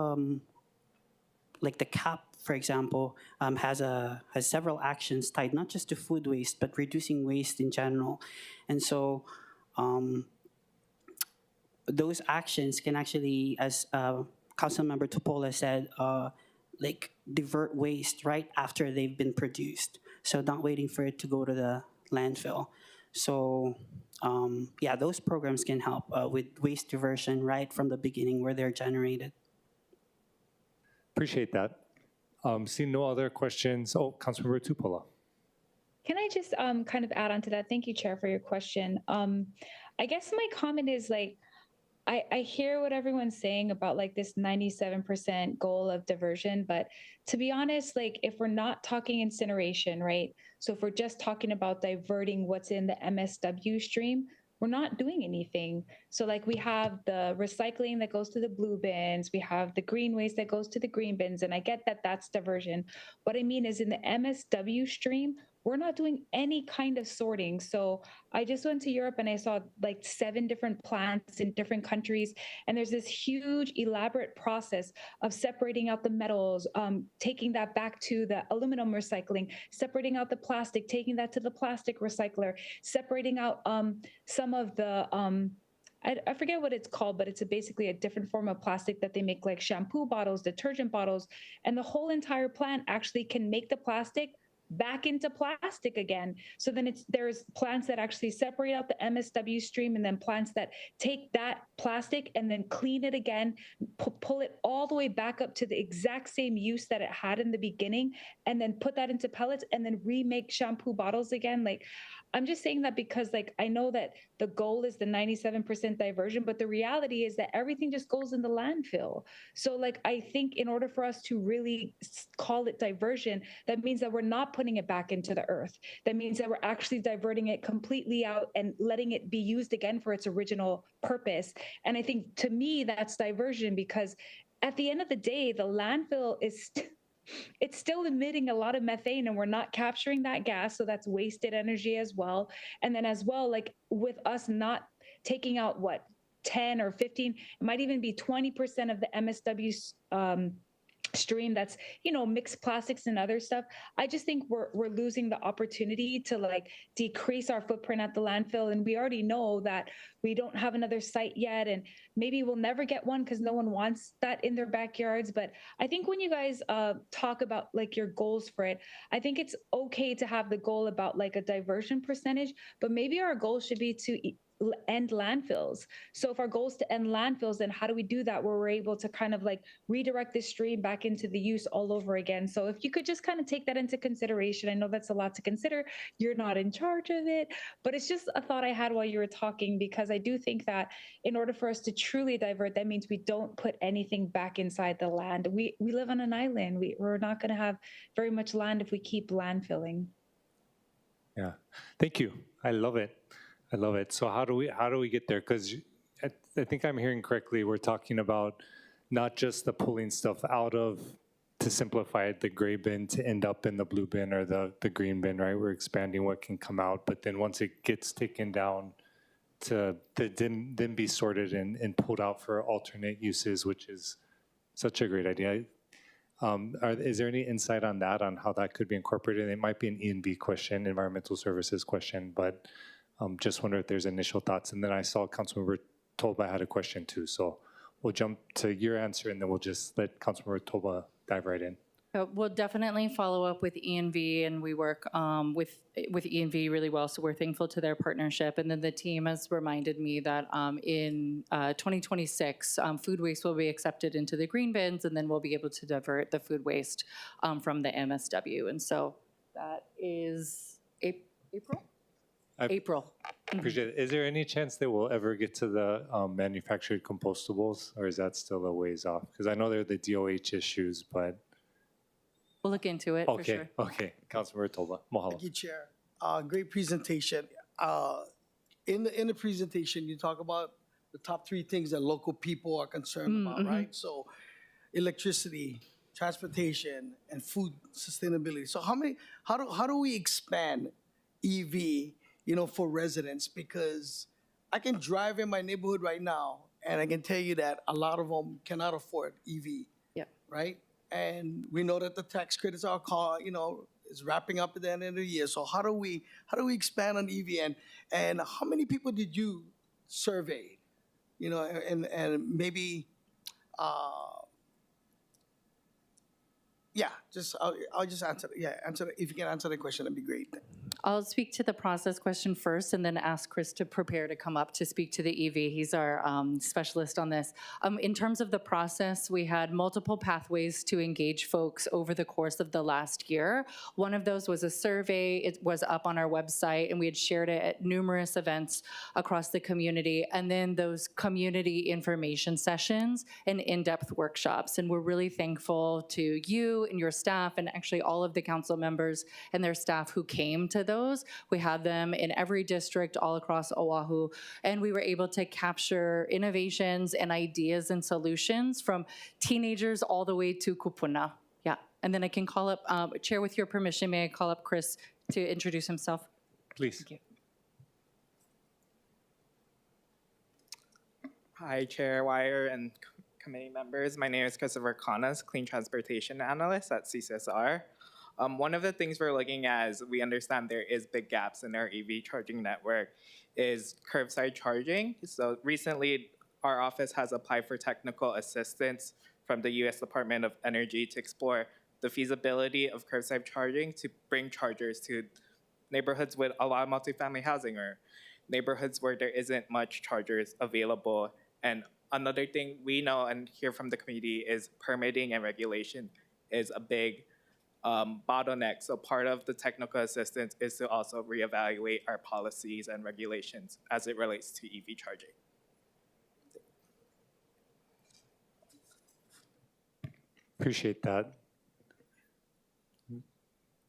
like the CAP, for example, has several actions tied not just to food waste but reducing waste in general, and so those actions can actually, as Councilmember Tupola said, like divert waste right after they've been produced, so not waiting for it to go to the landfill. So yeah, those programs can help with waste diversion right from the beginning where they're generated. Appreciate that. Seeing no other questions. Oh, Councilmember Tupola. Can I just kind of add on to that? Thank you, Chair, for your question. I guess my comment is like, I hear what everyone's saying about like this 97% goal of diversion, but to be honest, like if we're not talking incineration, right? So if we're just talking about diverting what's in the MSW stream, we're not doing anything. So like we have the recycling that goes to the blue bins, we have the green waste that goes to the green bins, and I get that that's diversion. What I mean is in the MSW stream, we're not doing any kind of sorting. So I just went to Europe and I saw like 7 different plants in different countries. And there's this huge, elaborate process of separating out the metals, taking that back to the aluminum recycling, separating out the plastic, taking that to the plastic recycler, separating out some of the, I forget what it's called, but it's basically a different form of plastic that they make like shampoo bottles, detergent bottles, and the whole entire plant actually can make the plastic back into plastic again. So then there's plants that actually separate out the MSW stream, and then plants that take that plastic and then clean it again, pull it all the way back up to the exact same use that it had in the beginning, and then put that into pellets and then remake shampoo bottles again. Like, I'm just saying that because like I know that the goal is the 97% diversion, but the reality is that everything just goes in the landfill. So like I think in order for us to really call it diversion, that means that we're not putting it back into the earth. That means that we're actually diverting it completely out and letting it be used again for its original purpose. And I think to me that's diversion, because at the end of the day, the landfill is it's still emitting a lot of methane and we're not capturing that gas. So that's wasted energy as well. And then as well, like with us not taking out 10 or 15, it might even be 20% of the MSW stream that's mixed plastics and other stuff. I just think we're losing the opportunity to like decrease our footprint at the landfill, and we already know that we don't have another site yet, and maybe we'll never get one because no one wants that in their backyards. But I think when you guys talk about like your goals for it, I think it's okay to have the goal about like a diversion percentage, but maybe our goal should be to end landfills. So if our goal is to end landfills, then how do we do that where we're able to kind of like redirect this stream back into the use all over again? So if you could just kind of take that into consideration. I know that's a lot to consider. You're not in charge of it, but it's just a thought I had while you were talking, because I do think that in order for us to truly divert, that means we don't put anything back inside the land. We live on an island. We're not going to have very much land if we keep landfilling. Yeah, thank you. I love it. I love it. So how do we get there? Because I think I'm hearing correctly, we're talking about not just the pulling stuff out of, to simplify it, the gray bin to end up in the blue bin or the green bin, right? We're expanding what can come out, but then once it gets taken down to then be sorted and pulled out for alternate uses, which is such a great idea. Is there any insight on that, on how that could be incorporated? It might be an E&B question, environmental services question, but just wonder if there's initial thoughts. And then I saw Councilmember Tolba had a question too. So we'll jump to your answer and then we'll just let Councilmember Tolba dive right in. We'll definitely follow up with E&V, and we work with E&V really well, so we're thankful to their partnership. And then the team has reminded me that in 2026, food waste will be accepted into the green bins, and then we'll be able to divert the food waste from the MSW. And so that is April? April. Appreciate it. Is there any chance that we'll ever get to the manufactured compostables, or is that still a ways off? Because I know there are the DOH issues, but... We'll look into it for sure. Okay. Councilmember Tolba, mahalo. Thank you, Chair. Great presentation. In the presentation, you talk about the top 3 things that local people are concerned about, right? So electricity, transportation, and food sustainability. So how do we expand EV, for residents? Because I can drive in my neighborhood right now, and I can tell you that a lot of them cannot afford EV. Yep. Right? And we know that the tax credits are is wrapping up at the end of the year. So how do we expand on EV, and how many people did you survey? And maybe I'll just answer. Answer. If you can answer the question, that'd be great. I'll speak to the process question first and then ask Chris to prepare to come up to speak to the EV. He's our specialist on this. In terms of the process, we had multiple pathways to engage folks over the course of the last year. One of those was a survey. It was up on our website, and we had shared it at numerous events across the community. And then those community information sessions and in-depth workshops. And we're really thankful to you and your staff, and actually all of the council members and their staff who came to those. We had them in every district all across Oahu, and we were able to capture innovations and ideas and solutions from teenagers all the way to kupuna. Yeah, and then I can call up, Chair, with your permission, may I call up Chris to introduce himself? Please. Thank you. Hi, Chair Wire and committee members. My name is Christopher Canas, Clean Transportation Analyst at CCSR. One of the things we're looking at, as we understand there is big gaps in our EV charging network, is curbside charging. So recently, our office has applied for technical assistance from the U.S. Department of Energy to explore the feasibility of curbside charging to bring chargers to neighborhoods with a lot of multifamily housing or neighborhoods where there isn't much chargers available. And another thing we know and hear from the community is permitting and regulation is a big bottleneck. So part of the technical assistance is to also reevaluate our policies and regulations as it relates to EV charging. Appreciate that.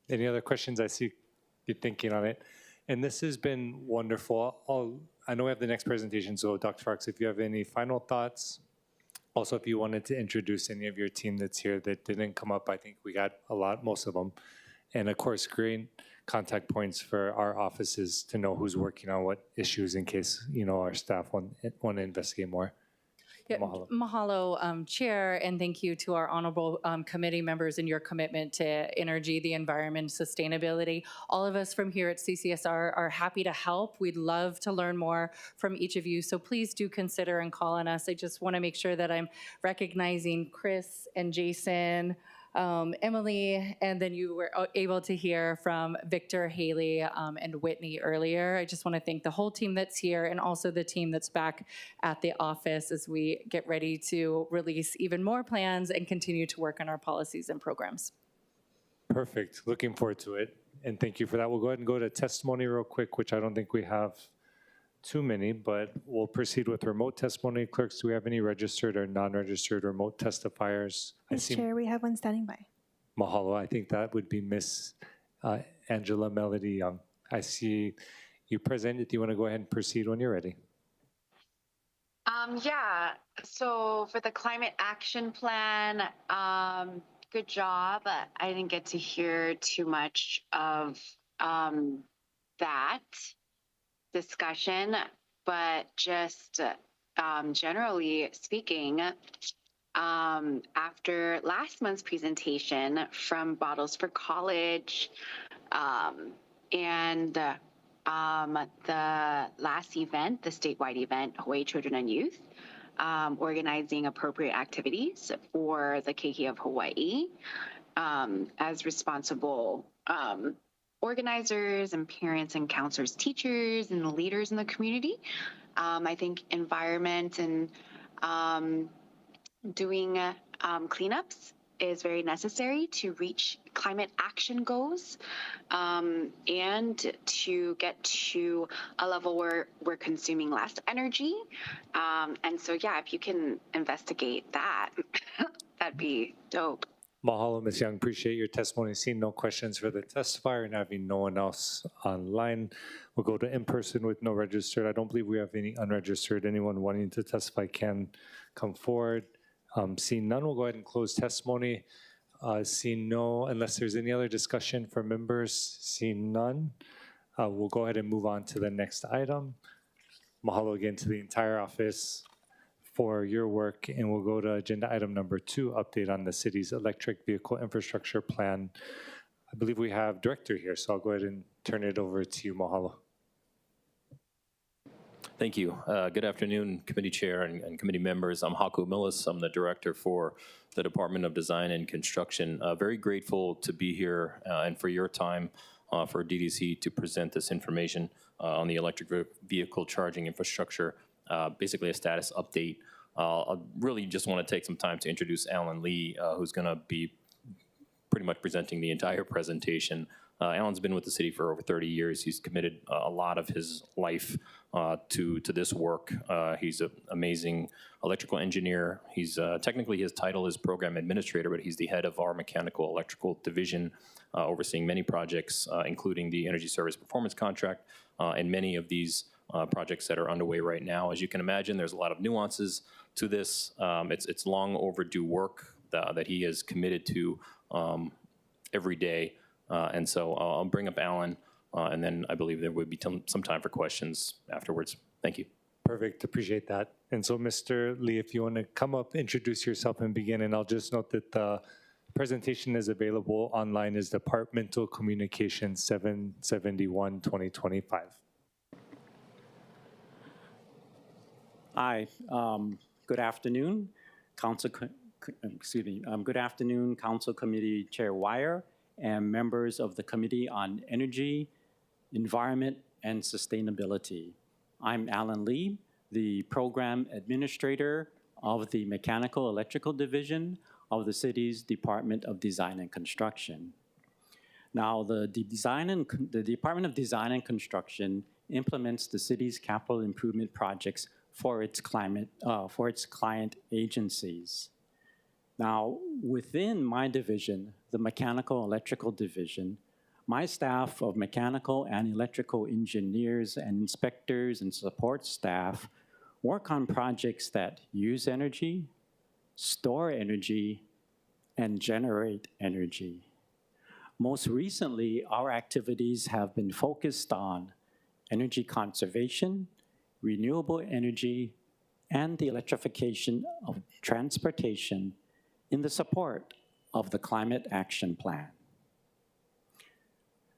Any other questions? I see you thinking on it. And this has been wonderful. I know we have the next presentation, so Dr. Fox, if you have any final thoughts. Also, if you wanted to introduce any of your team that's here that didn't come up, I think we got most of them. And of course, great contact points for our offices to know who's working on what issues in case, our staff want to investigate more. Yeah, mahalo, Chair, and thank you to our honorable committee members and your commitment to energy, the environment, sustainability. All of us from here at CCSR are happy to help. We'd love to learn more from each of you, so please do consider and call on us. I just want to make sure that I'm recognizing Chris and Jason, Emily, and then you were able to hear from Victor, Haley, and Whitney earlier. I just want to thank the whole team that's here and also the team that's back at the office as we get ready to release even more plans and continue to work on our policies and programs. Perfect. Looking forward to it. And thank you for that. We'll go ahead and go to testimony real quick, which I don't think we have too many, but we'll proceed with remote testimony. Clerks, do we have any registered or non-registered remote testifiers? Yes, Chair, we have one standing by. Mahalo. I think that would be Miss Angela Melody Young. I see you present. Do you want to go ahead and proceed when you're ready? Yeah, so for the climate action plan, good job. I didn't get to hear too much of that discussion, but just generally speaking, after last month's presentation from Bottles for College and the last event, the statewide event, Hawaii Children and Youth, organizing appropriate activities for the Keiki of Hawaii as responsible organizers and parents and counselors, teachers and leaders in the community. I think environment and doing cleanups is very necessary to reach climate action goals and to get to a level where we're consuming less energy. And so, yeah, if you can investigate that, that'd be dope. Mahalo, Ms. Young. Appreciate your testimony. Seeing no questions for the testifier and having no one else online, we'll go to in-person with no registered. I don't believe we have any unregistered. Anyone wanting to testify can come forward. Seeing none, we'll go ahead and close testimony. Seeing no, unless there's any other discussion for members, seeing none, we'll go ahead and move on to the next item. Mahalo again to the entire office for your work, and we'll go to agenda item number 2, update on the city's electric vehicle infrastructure plan. I believe we have director here, so I'll go ahead and turn it over to you, Mahalo. Thank you. Good afternoon, committee chair and committee members. I'm Haku Millis. I'm the director for the Department of Design and Construction. Very grateful to be here and for your time for DDC to present this information on the electric vehicle charging infrastructure, basically a status update. I really just want to take some time to introduce Alan Lee, who's going to be pretty much presenting the entire presentation. Alan's been with the city for over 30 years. He's committed a lot of his life to this work. He's an amazing electrical engineer. He's technically, his title is program administrator, but he's the head of our mechanical electrical division, overseeing many projects, including the energy service performance contract and many of these projects that are underway right now. As you can imagine, there's a lot of nuances to this. It's long overdue work that he is committed to every day. And so I'll bring up Alan, and then I believe there would be some time for questions afterwards. Thank you. Perfect, appreciate that. And so Mr. Lee, if you want to come up, introduce yourself and begin, and I'll just note that the presentation is available online as Departmental Communication 771-2025. Hi, good afternoon, good afternoon, Council Committee Chair Wire and members of the Committee on Energy, Environment, and Sustainability. I'm Alan Lee, the Program Administrator of the Mechanical Electrical Division of the city's Department of Design and Construction. Now, the Department of Design and Construction implements the city's capital improvement projects for its client agencies. Now, within my division, the Mechanical Electrical Division, my staff of mechanical and electrical engineers and inspectors and support staff work on projects that use energy, store energy, and generate energy. Most recently, our activities have been focused on energy conservation, renewable energy, and the electrification of transportation in the support of the Climate Action Plan.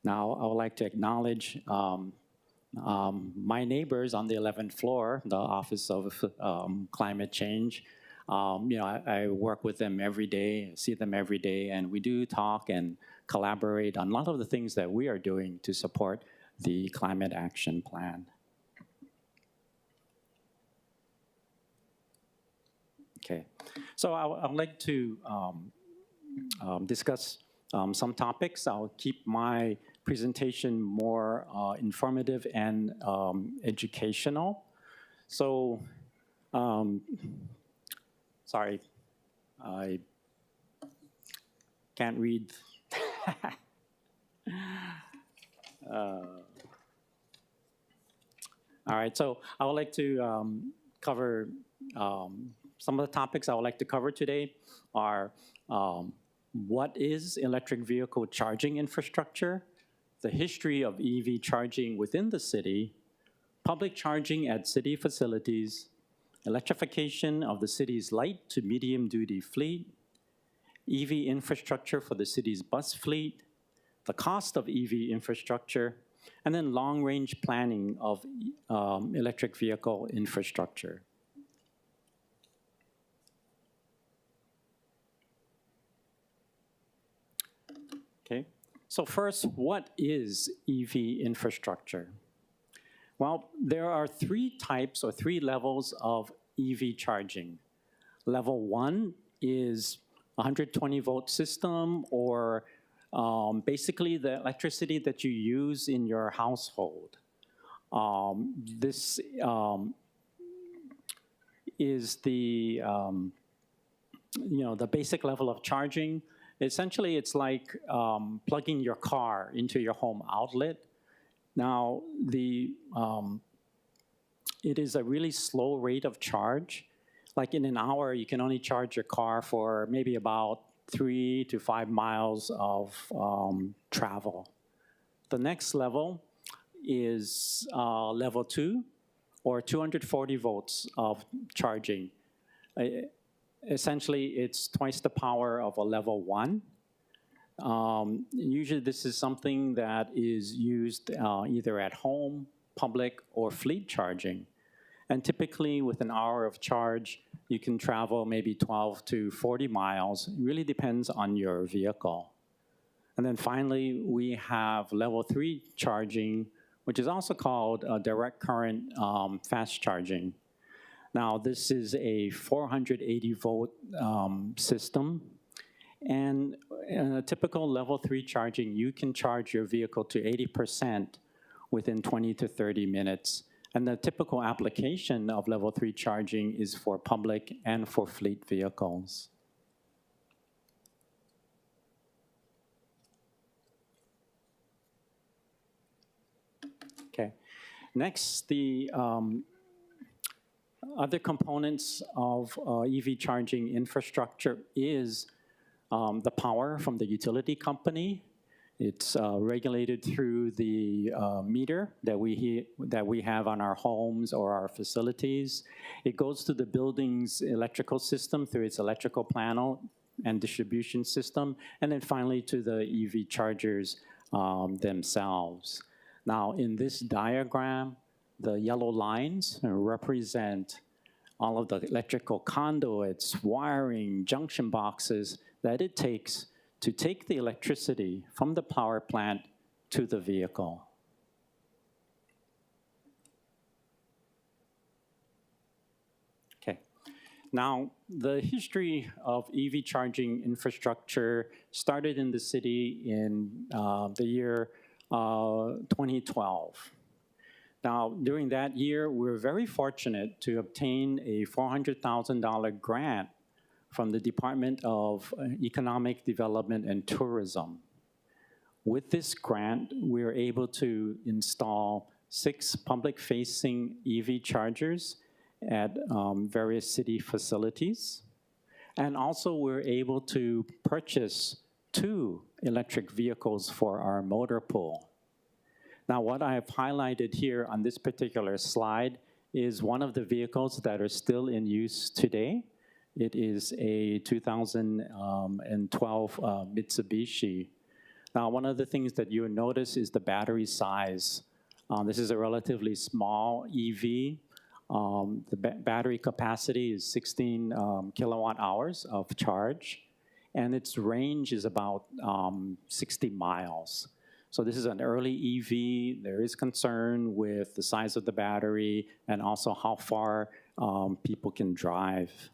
Now, I would like to acknowledge my neighbors on the 11th floor, the Office of Climate Change. I work with them every day, see them every day, and we do talk and collaborate on a lot of the things that we are doing to support the Climate Action Plan. Okay, so I would like to discuss some topics. I'll keep my presentation more informative and educational. So, sorry, I can't read. All right, so I would like to cover some of the topics I would like to cover today are what is electric vehicle charging infrastructure, the history of EV charging within the city, public charging at city facilities, electrification of the city's light to medium duty fleet, EV infrastructure for the city's bus fleet, the cost of EV infrastructure, and then long-range planning of electric vehicle infrastructure. Okay, so first, what is EV infrastructure? Well, there are three types or three levels of EV charging. Level 1 is 120 volt system, or basically the electricity that you use in your household. This is the the basic level of charging. Essentially, it's like plugging your car into your home outlet. Now, it is a really slow rate of charge. Like in an hour, you can only charge your car for maybe about 3 to 5 miles of travel. The next level is level 2, or 240 volts of charging. Essentially, it's twice the power of a level 1. Usually this is something that is used either at home, public, or fleet charging. And typically with an hour of charge, you can travel maybe 12 to 40 miles. It really depends on your vehicle. And then finally, we have level 3 charging, which is also called direct current fast charging. Now, this is a 480 volt system. And in a typical level 3 charging, you can charge your vehicle to 80% within 20 to 30 minutes. And the typical application of level 3 charging is for public and for fleet vehicles. Okay. Next, the other components of EV charging infrastructure is the power from the utility company. It's regulated through the meter that we have on our homes or our facilities. It goes to the building's electrical system through its electrical panel and distribution system, and then finally to the EV chargers themselves. Now, in this diagram, the yellow lines represent all of the electrical conduits, wiring, junction boxes that it takes to take the electricity from the power plant to the vehicle. Okay. Now, the history of EV charging infrastructure started in the city in the year 2012. Now, during that year, we were very fortunate to obtain a $400,000 grant from the Department of Economic Development and Tourism. With this grant, we were able to install 6 public-facing EV chargers at various city facilities. And also, we were able to purchase 2 electric vehicles for our motor pool. Now, what I have highlighted here on this particular slide is one of the vehicles that are still in use today. It is a 2012 Mitsubishi. Now, one of the things that you'll notice is the battery size. This is a relatively small EV. The battery capacity is 16 kilowatt hours of charge, and its range is about 60 miles. So this is an early EV. There is concern with the size of the battery and also how far people can drive.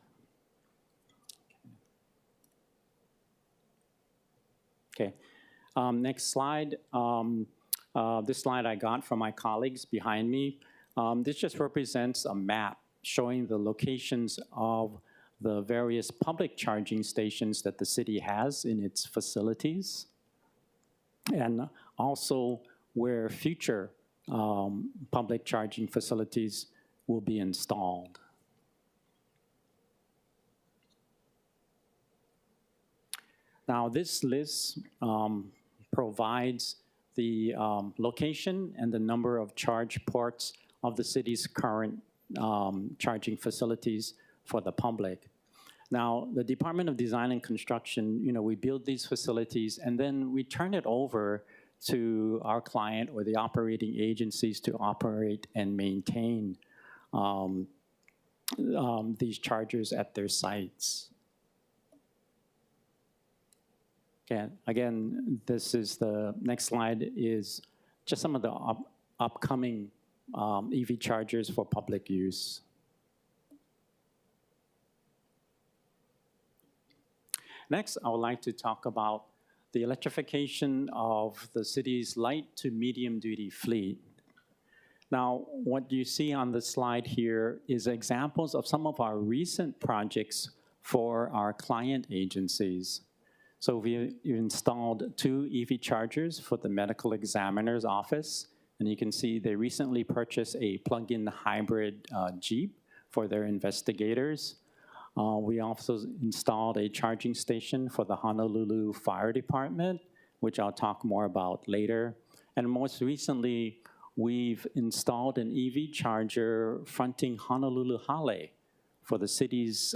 Okay, next slide. This slide I got from my colleagues behind me. This just represents a map showing the locations of the various public charging stations that the city has in its facilities, and also where future public charging facilities will be installed. Now, this list provides the location and the number of charge ports of the city's current charging facilities for the public. Now, the Department of Design and Construction, we build these facilities and then we turn it over to our client or the operating agencies to operate and maintain these chargers at their sites. Again, this is the next slide is just some of the upcoming EV chargers for public use. Next, I would like to talk about the electrification of the city's light to medium duty fleet. Now, what you see on the slide here is examples of some of our recent projects for our client agencies. So we installed 2 EV chargers for the medical examiner's office, and you can see they recently purchased a plug-in hybrid Jeep for their investigators. We also installed a charging station for the Honolulu Fire Department, which I'll talk more about later. And most recently, we've installed an EV charger fronting Honolulu Hale for the city's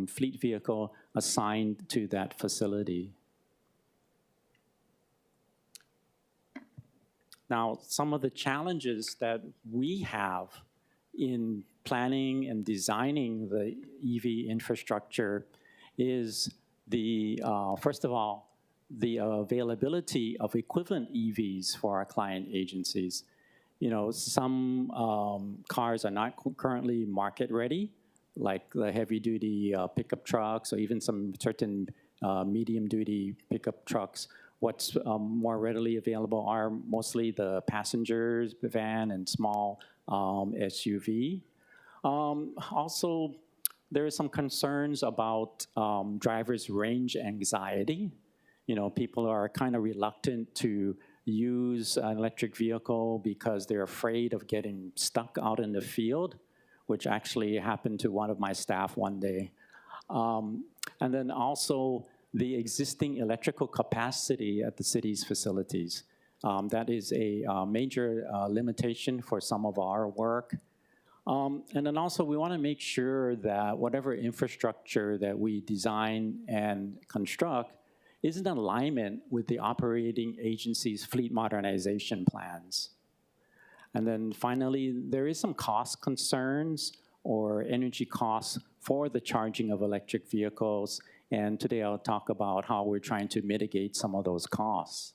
fleet vehicle assigned to that facility. Now, some of the challenges that we have in planning and designing the EV infrastructure is the, first of all, the availability of equivalent EVs for our client agencies. You know, some cars are not currently market ready, like the heavy-duty pickup trucks or even some certain medium-duty pickup trucks. What's more readily available are mostly the passengers van and small SUV. Also, there are some concerns about drivers' range anxiety. You know, people are kind of reluctant to use an electric vehicle because they're afraid of getting stuck out in the field, which actually happened to one of my staff one day. And then also the existing electrical capacity at the city's facilities. That is a major limitation for some of our work. And then also we want to make sure that whatever infrastructure that we design and construct is in alignment with the operating agency's fleet modernization plans. And then finally, there is some cost concerns or energy costs for the charging of electric vehicles. And today I'll talk about how we're trying to mitigate some of those costs.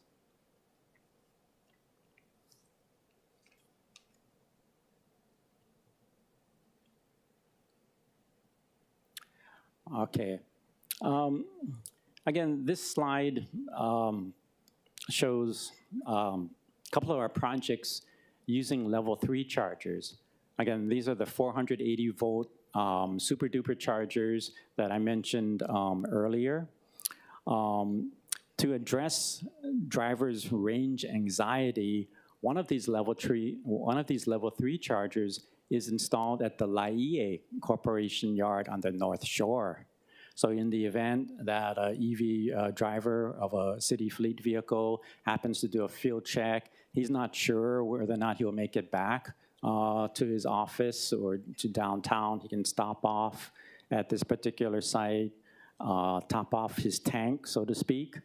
Okay. Again, this slide shows a couple of our projects using level 3 chargers. Again, these are the 480 volt super duper chargers that I mentioned earlier. To address drivers' range anxiety, one of these level 3 chargers is installed at the Laie Corporation Yard on the North Shore. So in the event that an EV driver of a city fleet vehicle happens to do a field check, he's not sure whether or not he'll make it back to his office or to downtown. He can stop off at this particular site, top off his tank, so to speak,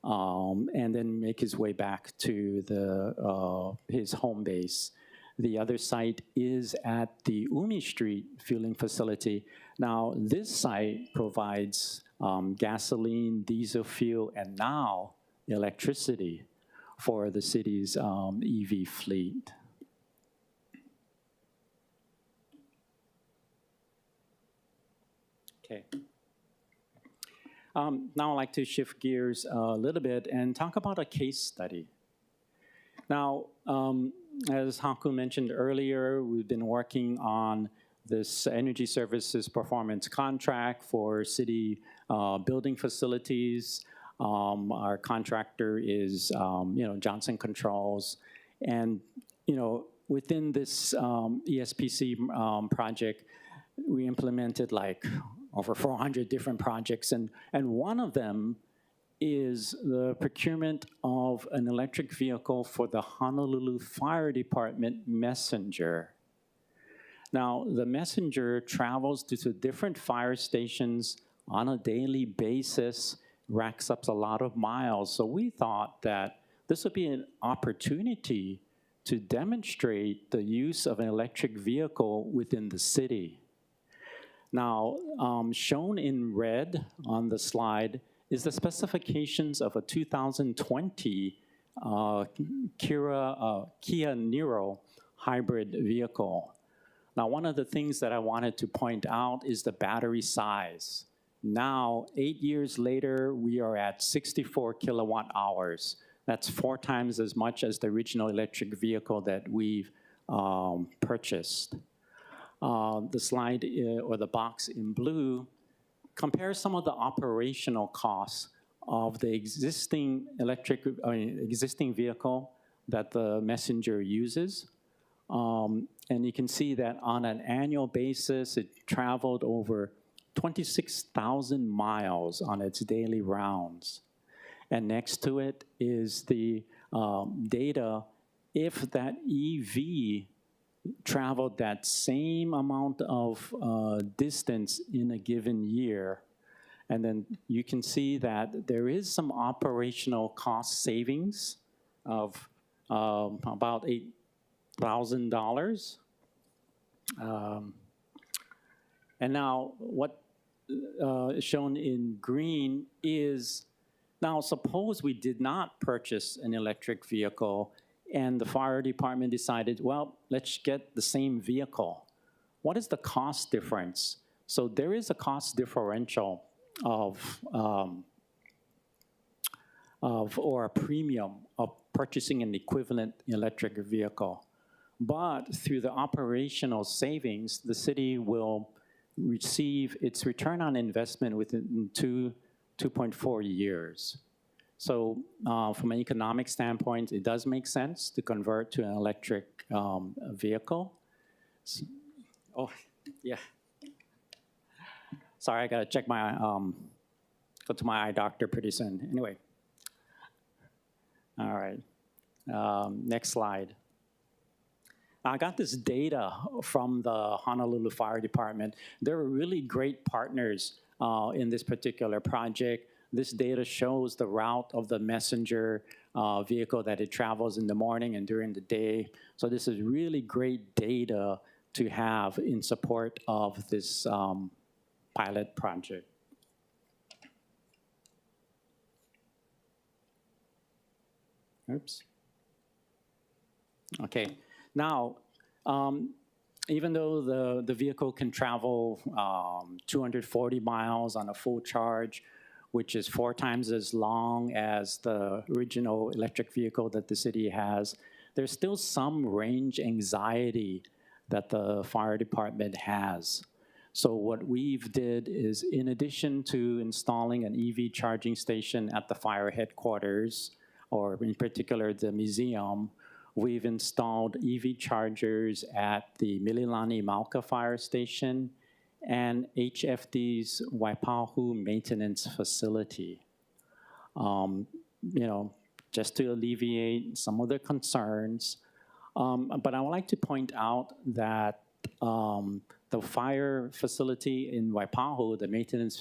and then make his way back to his home base. The other site is at the Umi Street fueling facility. Now, this site provides gasoline, diesel fuel, and now electricity for the city's EV fleet. Okay. Now I'd like to shift gears a little bit and talk about a case study. Now, as Haku mentioned earlier, we've been working on this energy services performance contract for city building facilities. Our contractor is, Johnson Controls. And, within this ESPC project, we implemented like over 400 different projects. And one of them is the procurement of an electric vehicle for the Honolulu Fire Department messenger. Now, the messenger travels to different fire stations on a daily basis, racks up a lot of miles. So we thought that this would be an opportunity to demonstrate the use of an electric vehicle within the city. Now, shown in red on the slide is the specifications of a 2020 Kia Niro hybrid vehicle. Now, one of the things that I wanted to point out is the battery size. Now, 8 years later, we are at 64 kilowatt hours. That's 4 times as much as the original electric vehicle that we've purchased. The slide or the box in blue compares some of the operational costs of the existing existing vehicle that the messenger uses. And you can see that on an annual basis, it traveled over 26,000 miles on its daily rounds. And next to it is the data if that EV traveled that same amount of distance in a given year. And then you can see that there is some operational cost savings of about $8,000. And now what is shown in green is, now suppose we did not purchase an electric vehicle and the fire department decided, well, let's get the same vehicle. What is the cost difference? So there is a cost differential of or a premium of purchasing an equivalent electric vehicle. But through the operational savings, the city will receive its return on investment within 2.4 years. So from an economic standpoint, it does make sense to convert to an electric vehicle. Oh, yeah. Sorry, I gotta check my, go to my eye doctor pretty soon. Anyway. All right, next slide. I got this data from the Honolulu Fire Department. They're really great partners in this particular project. This data shows the route of the messenger vehicle that it travels in the morning and during the day. So this is really great data to have in support of this pilot project. Oops. Okay, now, even though the vehicle can travel 240 miles on a full charge, which is 4 times as long as the original electric vehicle that the city has, there's still some range anxiety that the fire department has. So what we've did is, in addition to installing an EV charging station at the fire headquarters, or in particular the museum, we've installed EV chargers at the Mililani Mauka Fire Station and HFD's Waipahu Maintenance Facility. You know, just to alleviate some of the concerns. But I would like to point out that the fire facility in Waipahu, the maintenance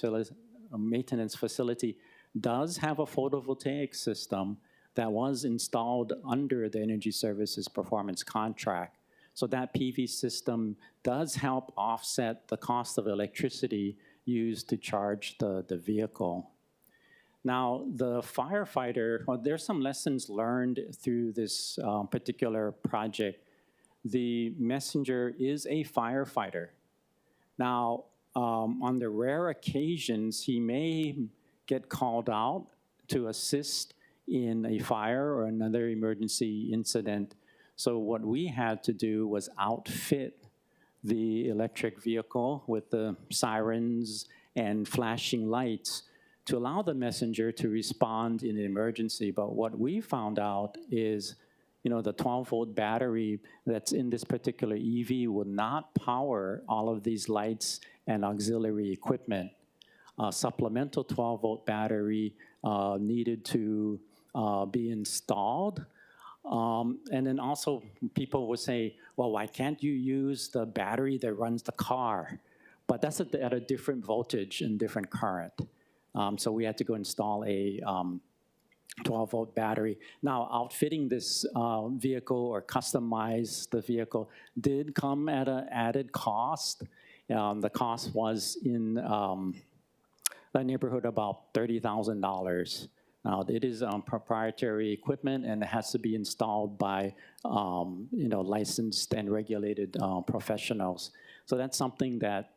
facility, does have a photovoltaic system that was installed under the Energy Services Performance Contract. So that PV system does help offset the cost of electricity used to charge the vehicle. Now, the firefighter, well, there's some lessons learned through this particular project. The messenger is a firefighter. Now, on the rare occasions, he may get called out to assist in a fire or another emergency incident. So what we had to do was outfit the electric vehicle with the sirens and flashing lights to allow the messenger to respond in an emergency. But what we found out is, you know, the 12-volt battery that's in this particular EV would not power all of these lights and auxiliary equipment. A supplemental 12-volt battery needed to be installed. And then also people would say, well, why can't you use the battery that runs the car? But that's at a different voltage and different current. So we had to go install a 12-volt battery. Now, outfitting this vehicle or customize the vehicle did come at an added cost. The cost was in the neighborhood about $30,000. Now, it is proprietary equipment and it has to be installed by you know, licensed and regulated professionals. So that's something that,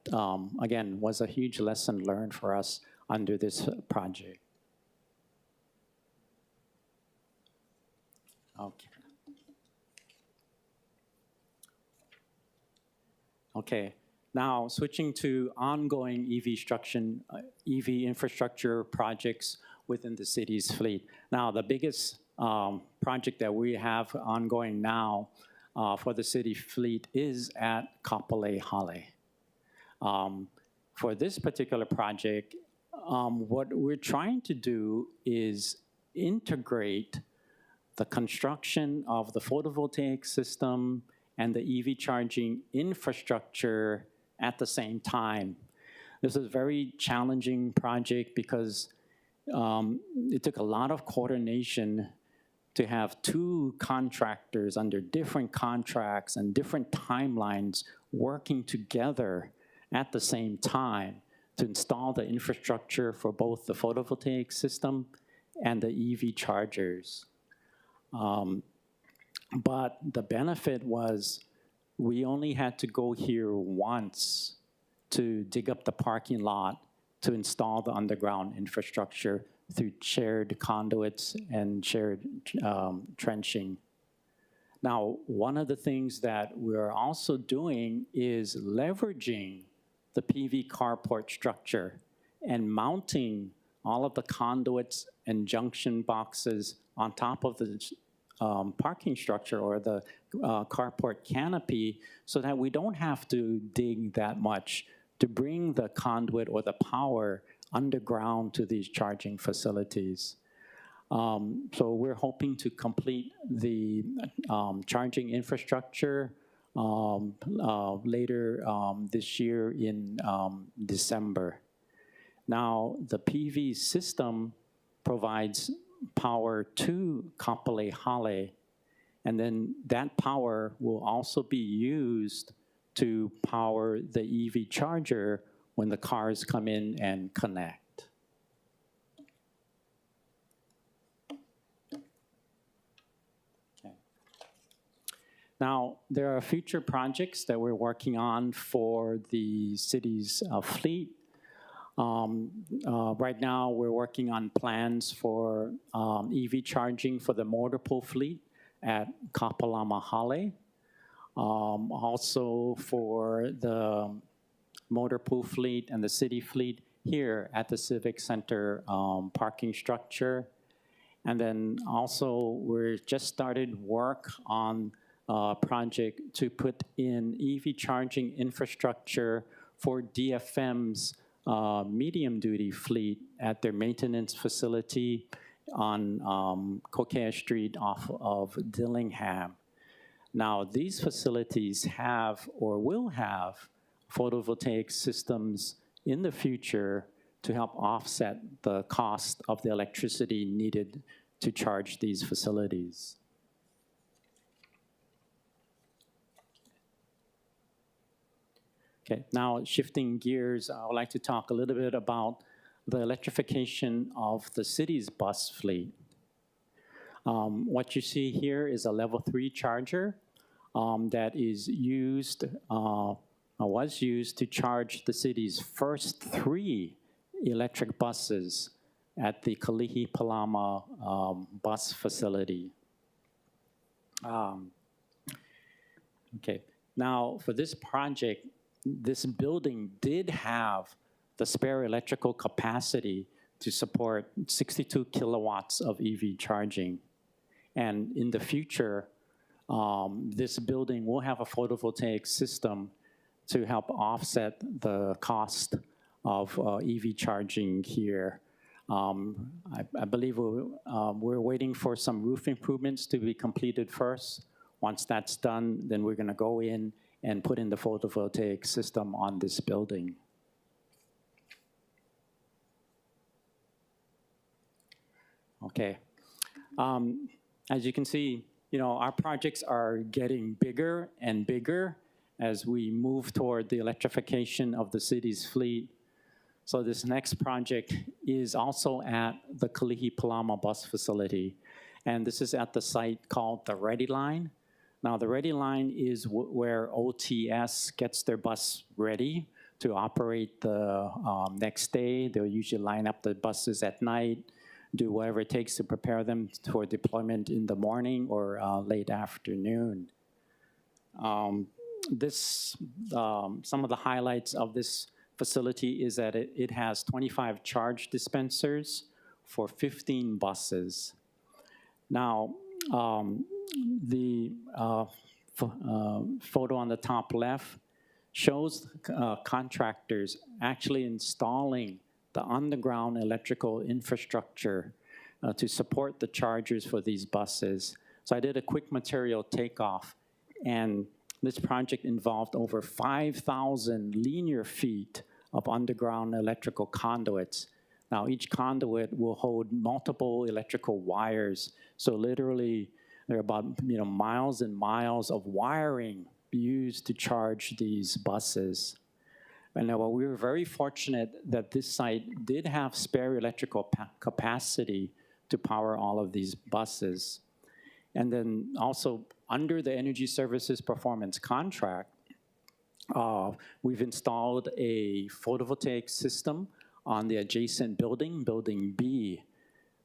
again, was a huge lesson learned for us under this project. Okay. Okay. Now, switching to ongoing EV infrastructure projects within the city's fleet. Now, the biggest project that we have ongoing now for the city fleet is at Kapolei Hale. for this particular project, what we're trying to do is integrate the construction of the photovoltaic system and the EV charging infrastructure at the same time. This is a very challenging project because it took a lot of coordination to have two contractors under different contracts and different timelines working together at the same time to install the infrastructure for both the photovoltaic system and the EV chargers. But the benefit was we only had to go here once to dig up the parking lot to install the underground infrastructure through shared conduits and shared trenching. Now, one of the things that we're also doing is leveraging the PV carport structure and mounting all of the conduits and junction boxes on top of the parking structure or the carport canopy so that we don't have to dig that much to bring the conduit or the power underground to these charging facilities. So we're hoping to complete the charging infrastructure later this year in December. Now, the PV system provides power to Kapolei, and then that power will also be used to power the EV charger when the cars come in and connect. Okay. Now, there are future projects that we're working on for the city's fleet. Right now, we're working on plans for EV charging for the motor pool fleet at Kapolei. Also for the motor pool fleet and the city fleet here at the Civic Center parking structure. And then also, we're just started work on a project to put in EV charging infrastructure for DFM's medium-duty fleet at their maintenance facility on Kokea Street off of Dillingham. Now, these facilities have or will have photovoltaic systems in the future to help offset the cost of the electricity needed to charge these facilities. Okay, now shifting gears, I would like to talk a little bit about the electrification of the city's bus fleet. What you see here is a level 3 charger that is used, was used to charge the city's first 3 electric buses at the Kalihi Palama bus facility. Okay, now for this project, this building did have the spare electrical capacity to support 62 kilowatts of EV charging. And in the future, this building will have a photovoltaic system to help offset the cost of EV charging here. I believe we're waiting for some roof improvements to be completed first. Once that's done, then we're gonna go in and put in the photovoltaic system on this building. Okay. As you can see, our projects are getting bigger and bigger as we move toward the electrification of the city's fleet. So this next project is also at the Kalihi Palama bus facility. And this is at the site called the Ready Line. Now, the Ready Line is where OTS gets their bus ready to operate the next day. They'll usually line up the buses at night, do whatever it takes to prepare them for deployment in the morning or late afternoon. Some of the highlights of this facility is that it has 25 charge dispensers for 15 buses. Now, the photo on the top left shows contractors actually installing the underground electrical infrastructure to support the chargers for these buses. So I did a quick material takeoff, and this project involved over 5,000 linear feet of underground electrical conduits. Now, each conduit will hold multiple electrical wires. So literally, there are about miles and miles of wiring used to charge these buses. And we were very fortunate that this site did have spare electrical capacity to power all of these buses. And then also, under the Energy Services Performance Contract, we've installed a photovoltaic system on the adjacent building, Building B.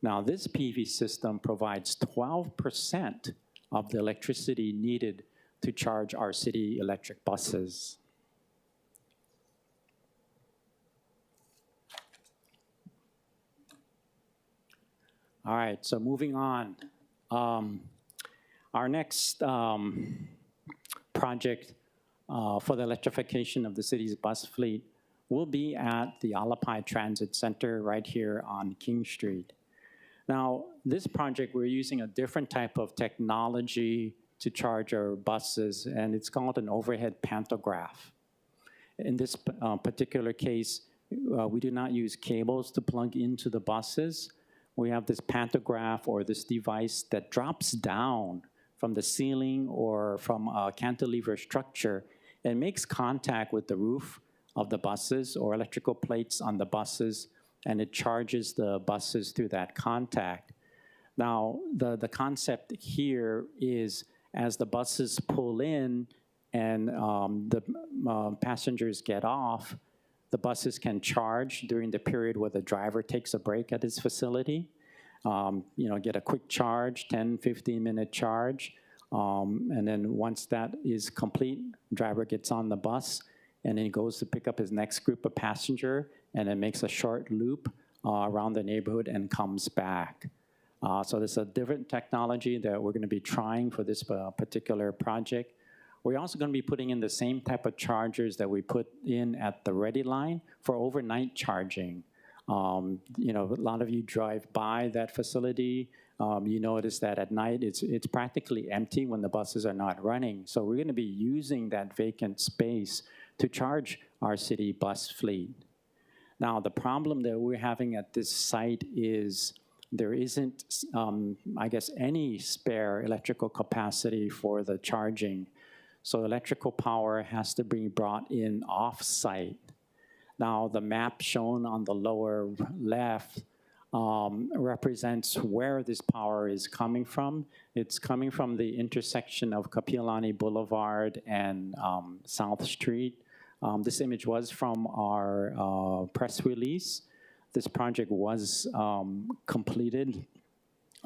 Now, this PV system provides 12% of the electricity needed to charge our city electric buses. All right, so moving on. Our next project for the electrification of the city's bus fleet will be at the Alapai Transit Center right here on King Street. Now, this project, we're using a different type of technology to charge our buses, and it's called an overhead pantograph. In this particular case, we do not use cables to plug into the buses. We have this pantograph or this device that drops down from the ceiling or from a cantilever structure and makes contact with the roof of the buses or electrical plates on the buses, and it charges the buses through that contact. Now, the concept here is as the buses pull in and the passengers get off, the buses can charge during the period where the driver takes a break at his facility. Get a quick charge, 10, 15-minute charge. And then once that is complete, driver gets on the bus and then he goes to pick up his next group of passenger and then makes a short loop around the neighborhood and comes back. So there's a different technology that we're gonna be trying for this particular project. We're also gonna be putting in the same type of chargers that we put in at the Ready Line for overnight charging. A lot of you drive by that facility. You notice that at night it's practically empty when the buses are not running. So we're gonna be using that vacant space to charge our city bus fleet. Now, the problem that we're having at this site is there isn't, any spare electrical capacity for the charging. So electrical power has to be brought in off-site. Now, the map shown on the lower left represents where this power is coming from. It's coming from the intersection of Kapiolani Boulevard and South Street. This image was from our press release. This project was completed.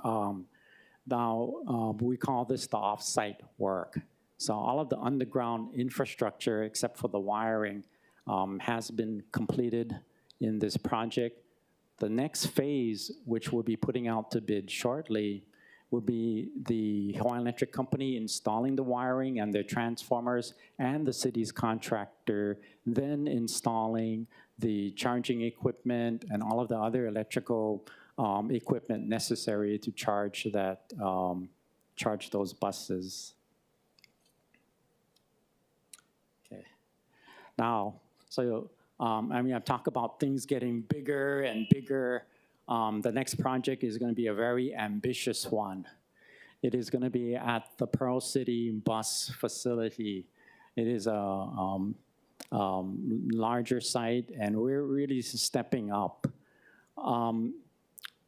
Now, we call this the off-site work. So all of the underground infrastructure, except for the wiring, has been completed in this project. The next phase, which we'll be putting out to bid shortly, will be the Hawaiian Electric Company installing the wiring and their transformers and the city's contractor then installing the charging equipment and all of the other electrical equipment necessary to charge those buses. Okay. Now, so I've talked about things getting bigger and bigger. The next project is going to be a very ambitious one. It is going to be at the Pearl City bus facility. It is a larger site, and we're really stepping up. And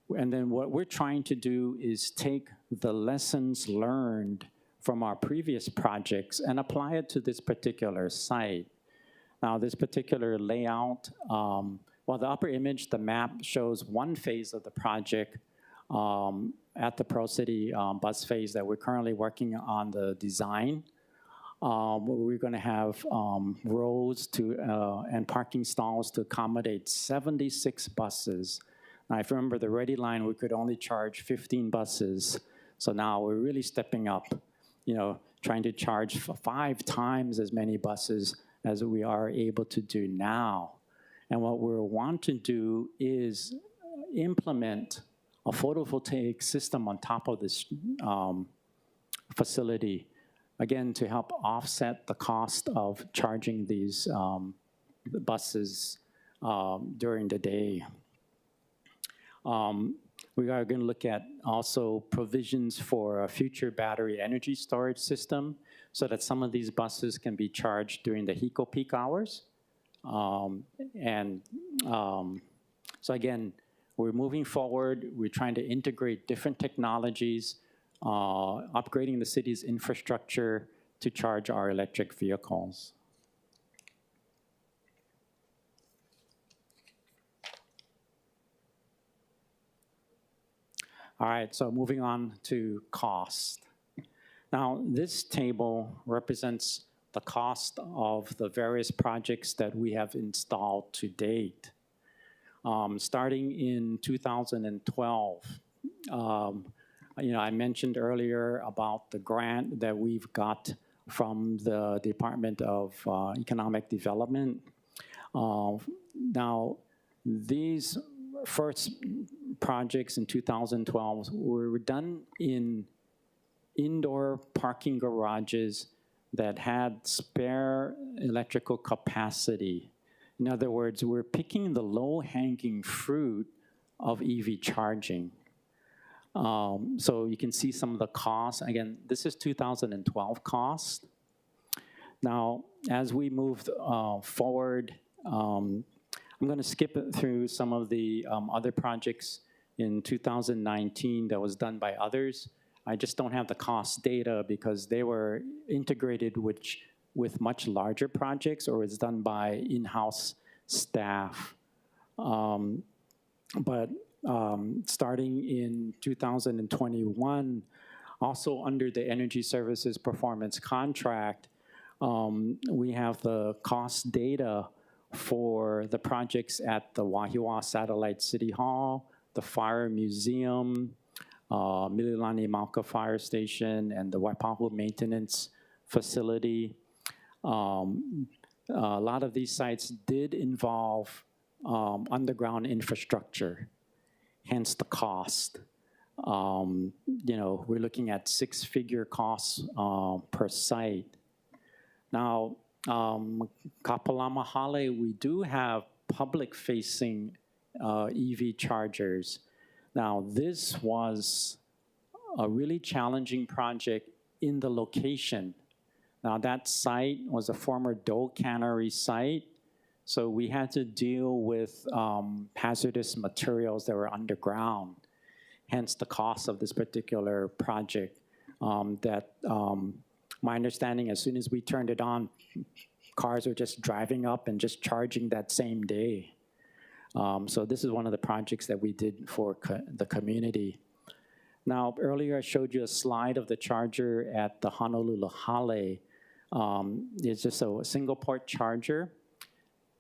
then what we're trying to do is take the lessons learned from our previous projects and apply it to this particular site. Now, this particular layout, the upper image, the map, shows one phase of the project at the Pearl City bus phase that we're currently working on the design. We're going to have rows and parking stalls to accommodate 76 buses. Now, if you remember the Ready Line, we could only charge 15 buses. So now we're really stepping up, trying to charge 5 times as many buses as we are able to do now. And what we want to do is implement a photovoltaic system on top of this facility, again, to help offset the cost of charging these buses during the day. We are going to look at also provisions for a future battery energy storage system so that some of these buses can be charged during the HECO peak hours. So again, we're moving forward. We're trying to integrate different technologies, upgrading the city's infrastructure to charge our electric vehicles. All right, so moving on to cost. Now, this table represents the cost of the various projects that we have installed to date. Starting in 2012, I mentioned earlier about the grant that we've got from the Department of Economic Development. Now, these first projects in 2012 were done in indoor parking garages that had spare electrical capacity. In other words, we're picking the low-hanging fruit of EV charging. So you can see some of the costs. Again, this is 2012 cost. Now, as we moved forward, I'm going to skip through some of the other projects in 2019 that was done by others. I just don't have the cost data because they were integrated with much larger projects or it's done by in-house staff. Starting in 2021, also under the Energy Services Performance Contract, we have the cost data for the projects at the Wahiawa Satellite City Hall, the Fire Museum, Mililani Mauka Fire Station, and the Waipahu Maintenance Facility. A lot of these sites did involve underground infrastructure, hence the cost. We're looking at six-figure costs per site. Now, Kapalama Hale, we do have public-facing EV chargers. Now, this was a really challenging project in the location. Now, that site was a former dough cannery site, so we had to deal with hazardous materials that were underground, hence the cost of this particular project. My understanding, as soon as we turned it on, cars were just driving up and just charging that same day. So this is one of the projects that we did for the community. Now, earlier I showed you a slide of the charger at the Honolulu Hale. It's just a single port charger.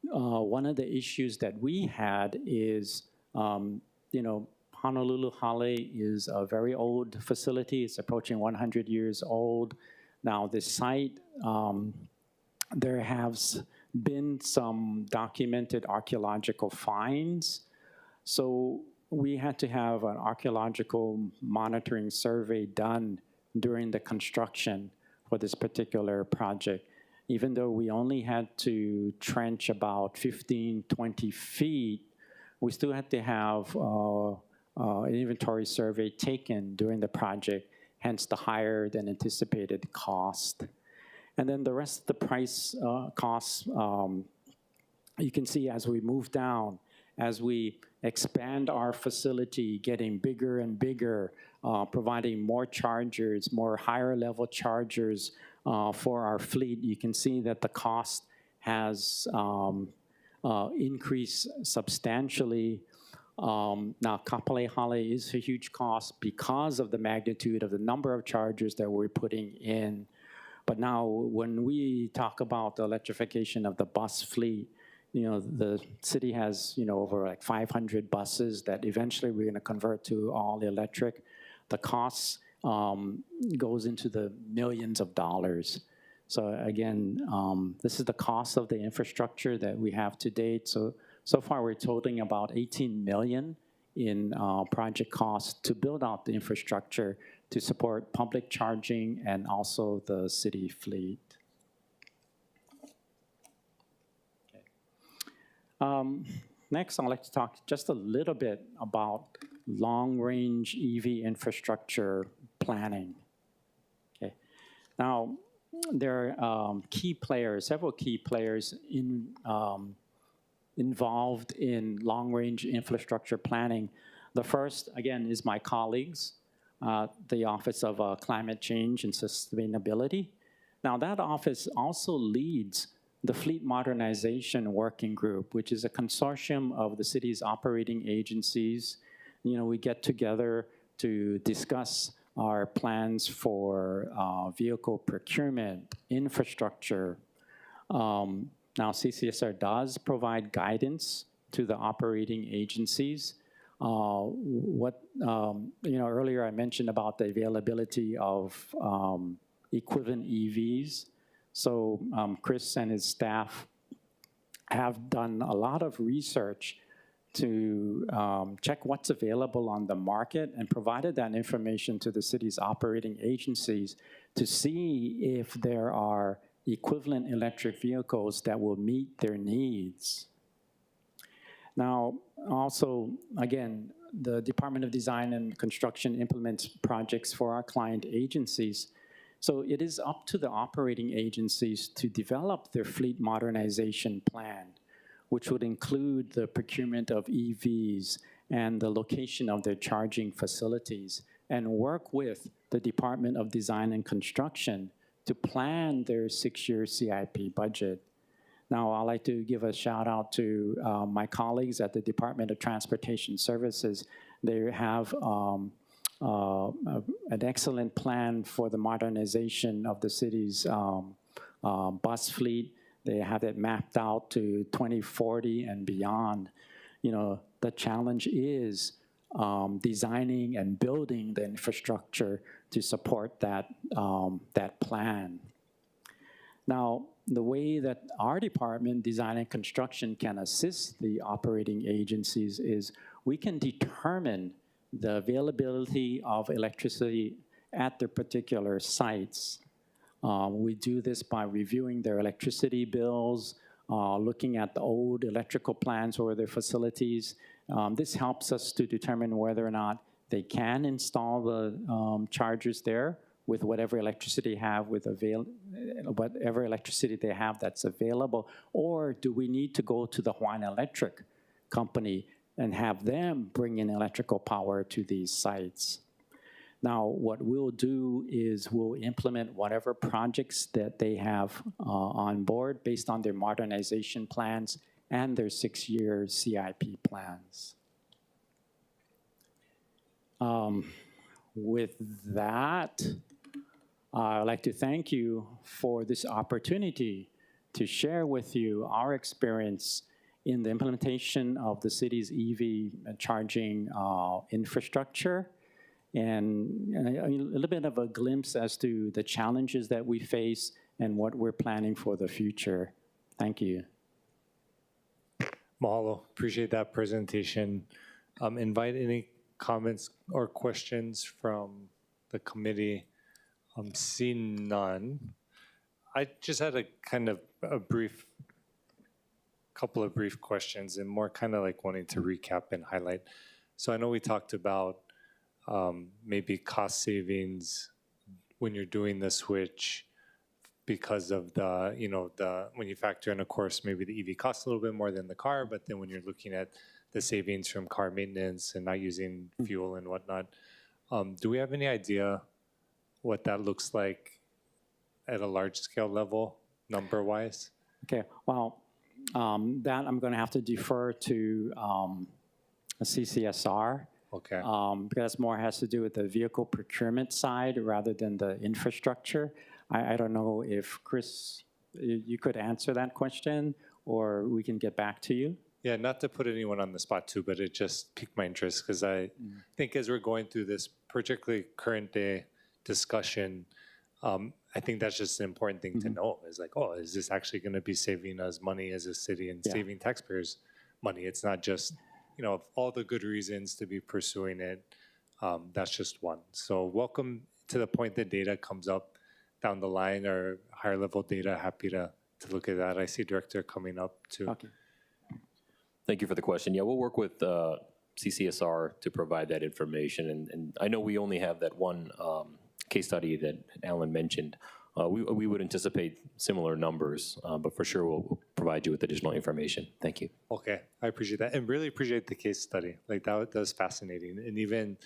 One of the issues that we had is, Honolulu Hale is a very old facility. It's approaching 100 years old. Now, this site, there has been some documented archaeological finds. So we had to have an archaeological monitoring survey done during the construction for this particular project. Even though we only had to trench about 15, 20 feet, we still had to have an inventory survey taken during the project, hence the higher than anticipated cost. And then the rest of the price costs, you can see as we move down, as we expand our facility, getting bigger and bigger, providing more chargers, more higher level chargers for our fleet, you can see that the cost has increased substantially. Now, Kapolei Hale is a huge cost because of the magnitude of the number of chargers that we're putting in. But now, when we talk about the electrification of the bus fleet, the city has, over like 500 buses that eventually we're going to convert to all electric. The costs goes into the millions of dollars. So again, this is the cost of the infrastructure that we have to date. So far we're totaling about 18 million in project costs to build out the infrastructure to support public charging and also the city fleet. Next, I'd like to talk just a little bit about long-range EV infrastructure planning. Okay. Now, there are key players, several key players involved in long-range infrastructure planning. The first, again, is my colleagues, the Office of Climate Change and Sustainability. Now, that office also leads the Fleet Modernization Working Group, which is a consortium of the city's operating agencies. You know, we get together to discuss our plans for vehicle procurement, infrastructure. Now, CCSR does provide guidance to the operating agencies. Earlier I mentioned about the availability of equivalent EVs. So Chris and his staff have done a lot of research to check what's available on the market and provided that information to the city's operating agencies to see if there are equivalent electric vehicles that will meet their needs. Now, also, again, the Department of Design and Construction implements projects for our client agencies. So it is up to the operating agencies to develop their fleet modernization plan, which would include the procurement of EVs and the location of their charging facilities, and work with the Department of Design and Construction to plan their 6-year CIP budget. Now, I'd like to give a shout out to my colleagues at the Department of Transportation Services. They have an excellent plan for the modernization of the city's bus fleet. They have it mapped out to 2040 and beyond. You know, the challenge is designing and building the infrastructure to support that, that plan. Now, the way that our department, Design and Construction, can assist the operating agencies is we can determine the availability of electricity at their particular sites. We do this by reviewing their electricity bills, looking at the old electrical plans or their facilities. This helps us to determine whether or not they can install the chargers there with whatever electricity whatever electricity they have that's available, or do we need to go to the Hawaiian Electric company and have them bring in electrical power to these sites? Now, what we'll do is we'll implement whatever projects that they have on board based on their modernization plans and their 6-year CIP plans. With that, I'd like to thank you for this opportunity to share with you our experience in the implementation of the city's EV charging infrastructure, and a little bit of a glimpse as to the challenges that we face and what we're planning for the future. Thank you. Mahalo, appreciate that presentation. Invite any comments or questions from the committee. Seeing none. I just had a kind of couple of brief questions, and more kind of like wanting to recap and highlight. So I know we talked about maybe cost savings when you're doing the switch because of the, when you factor in, of course, maybe the EV costs a little bit more than the car, but then when you're looking at the savings from car maintenance and not using fuel and whatnot, do we have any idea what that looks like at a large scale level, number-wise? Okay, well, that I'm going to have to defer to a CCSR. Okay. Because more has to do with the vehicle procurement side rather than the infrastructure. I don't know if, Chris, you could answer that question, or we can get back to you. Yeah, not to put anyone on the spot too, but it just piqued my interest because I think as we're going through this particularly current day discussion, I think that's just an important thing to know. Is like, oh, is this actually going to be saving us money as a city and saving taxpayers money? It's not just, of all the good reasons to be pursuing it, that's just one. So welcome to the point that data comes up down the line or higher level data. Happy to look at that. I see Director coming up too. Okay. Thank you for the question. Yeah, we'll work with CCSR to provide that information. And I know we only have that one case study that Alan mentioned. We would anticipate similar numbers, but for sure we'll provide you with additional information. Thank you. Okay, I appreciate that, and really appreciate the case study. Like that was fascinating, and even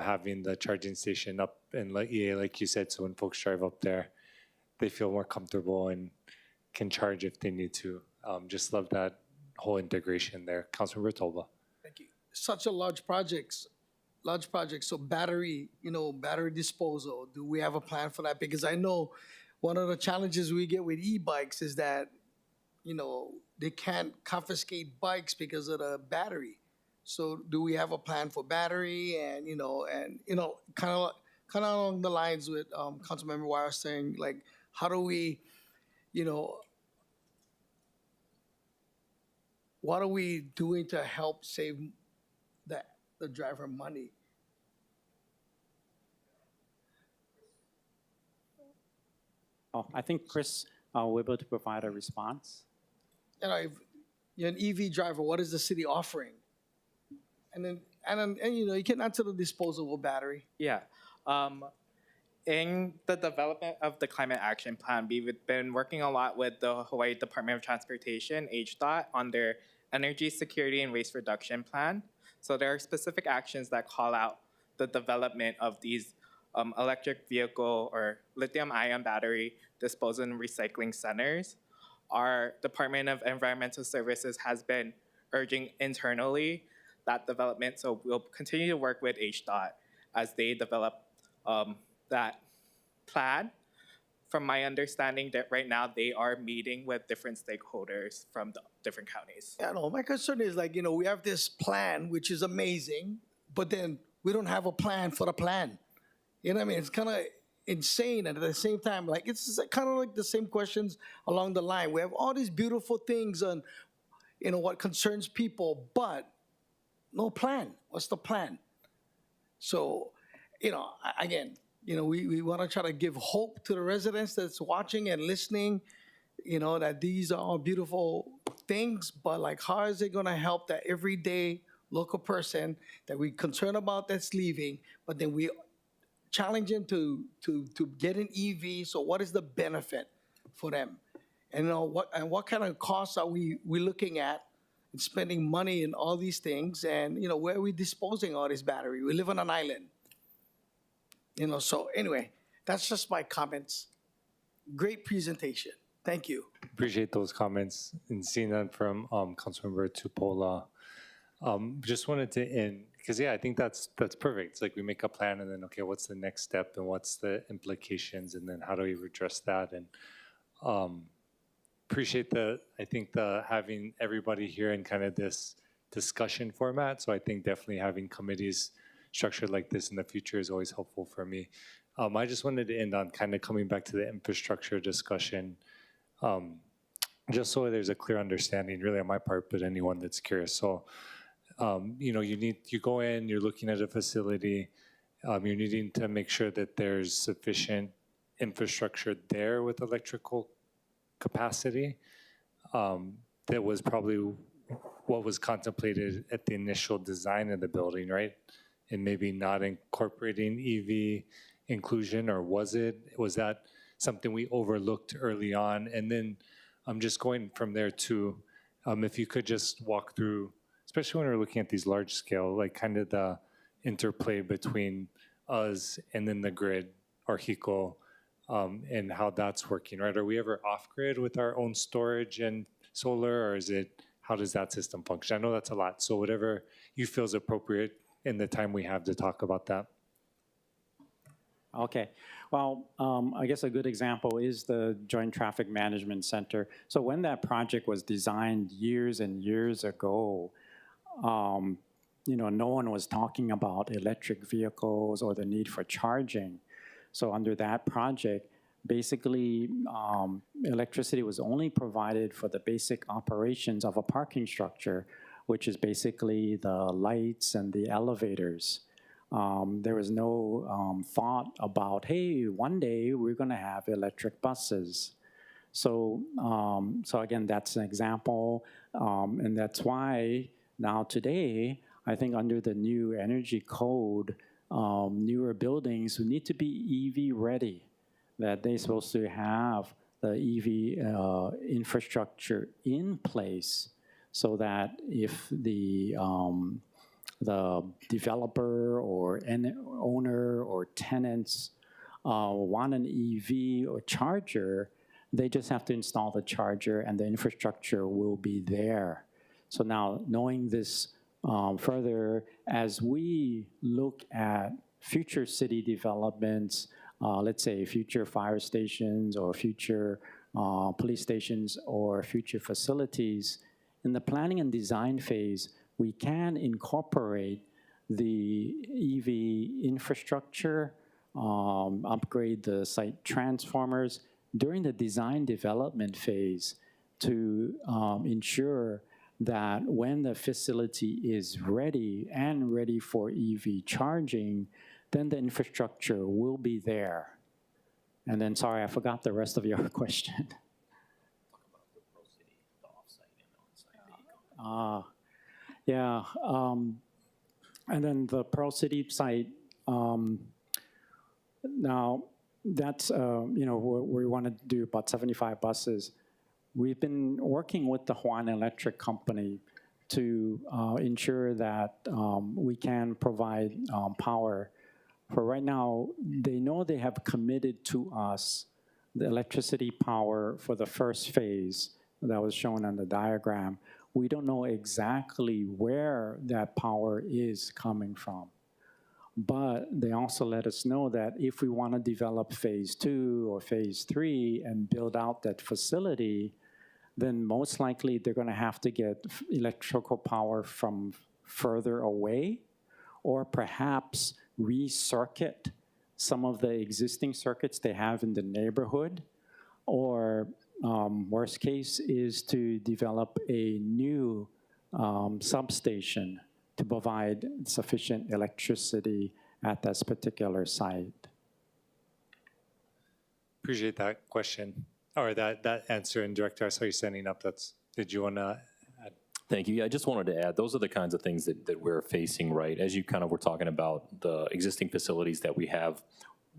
having the charging station up in EA, like you said, so when folks drive up there, they feel more comfortable and can charge if they need to. Just love that whole integration there. Councilmember Tolba. Thank you. Such a large project. So battery disposal. Do we have a plan for that? Because I know one of the challenges we get with e-bikes is that, they can't confiscate bikes because of the battery. So do we have a plan for battery and, kind of along the lines with Councilmember Wire saying, like, how do we, what are we doing to help save the driver money? Oh, I think Chris will be able to provide a response. If you're an EV driver, what is the city offering? And then you can answer the disposable battery. Yeah. In the development of the Climate Action Plan, we've been working a lot with the Hawaii Department of Transportation, HDOT, on their Energy Security and Waste Reduction Plan. So there are specific actions that call out the development of these electric vehicle or lithium-ion battery disposal and recycling centers. Our Department of Environmental Services has been urging internally that development, so we'll continue to work with HDOT as they develop that plan. From my understanding, that right now they are meeting with different stakeholders from the different counties. Yeah, no, my concern is we have this plan, which is amazing, but then we don't have a plan for the plan. You know what I mean? It's kind of insane, and at the same time, it's kind of like the same questions along the line. We have all these beautiful things on, what concerns people, but no plan. What's the plan? So, again, we want to try to give hope to the residents that's watching and listening, that these are all beautiful things, but how is it going to help that everyday local person that we concern about that's leaving, but then we challenge them to get an EV. So what is the benefit for them? And what kind of costs are we looking at and spending money in all these things? And where are we disposing all this battery? We live on an island. So anyway, that's just my comments. Great presentation. Thank you. Appreciate those comments and seeing that from Councilmember Tupola. Just wanted to end, because I think that's perfect. It's like we make a plan and then, okay, what's the next step and what's the implications and then how do we address that? And appreciate having everybody here in kind of this discussion format. So I think definitely having committees structured like this in the future is always helpful for me. I just wanted to end on kind of coming back to the infrastructure discussion, just so there's a clear understanding, really on my part, but anyone that's curious. So, you go in, you're looking at a facility, you're needing to make sure that there's sufficient infrastructure there with electrical capacity. That was probably what was contemplated at the initial design of the building, right? And maybe not incorporating EV inclusion, or was that something we overlooked early on? And then I'm just going from there too, if you could just walk through, especially when we're looking at these large scale, kind of the interplay between us and then the grid or HECO, and how that's working, right? Are we ever off grid with our own storage and solar, or how does that system function? I know that's a lot, so whatever you feel is appropriate in the time we have to talk about that. Okay. Well, I guess a good example is the Joint Traffic Management Center. So when that project was designed years and years ago, no one was talking about electric vehicles or the need for charging. So under that project, basically electricity was only provided for the basic operations of a parking structure, which is basically the lights and the elevators. There was no thought about, hey, one day we're going to have electric buses. So, so again, that's an example, and that's why now today, I think under the new energy code, newer buildings need to be EV ready, that they're supposed to have the EV infrastructure in place so that if the developer or owner or tenants want an EV or charger, they just have to install the charger and the infrastructure will be there. So now knowing this further, as we look at future city developments, let's say future fire stations or future police stations or future facilities, in the planning and design phase, we can incorporate the EV infrastructure, upgrade the site transformers during the design development phase to ensure that when the facility is ready and ready for EV charging, then the infrastructure will be there. And then, sorry, I forgot the rest of your question. Yeah, and then the Pearl City site, now that's, you know, we want to do about 75 buses. We've been working with the Hawaiian Electric Company to ensure that we can provide power. For right now, they know they have committed to us the electricity power for the first phase that was shown on the diagram. We don't know exactly where that power is coming from. But they also let us know that if we want to develop phase 2 or phase 3 and build out that facility, then most likely they're going to have to get electrical power from further away, or perhaps recircuit some of the existing circuits they have in the neighborhood, or worst case is to develop a new substation to provide sufficient electricity at this particular site. Appreciate that question, or that answer. And Director, I saw you standing up. Did you want to add? Thank you. Yeah, I just wanted to add, those are the kinds of things that we're facing, right? As you kind of were talking about the existing facilities that we have,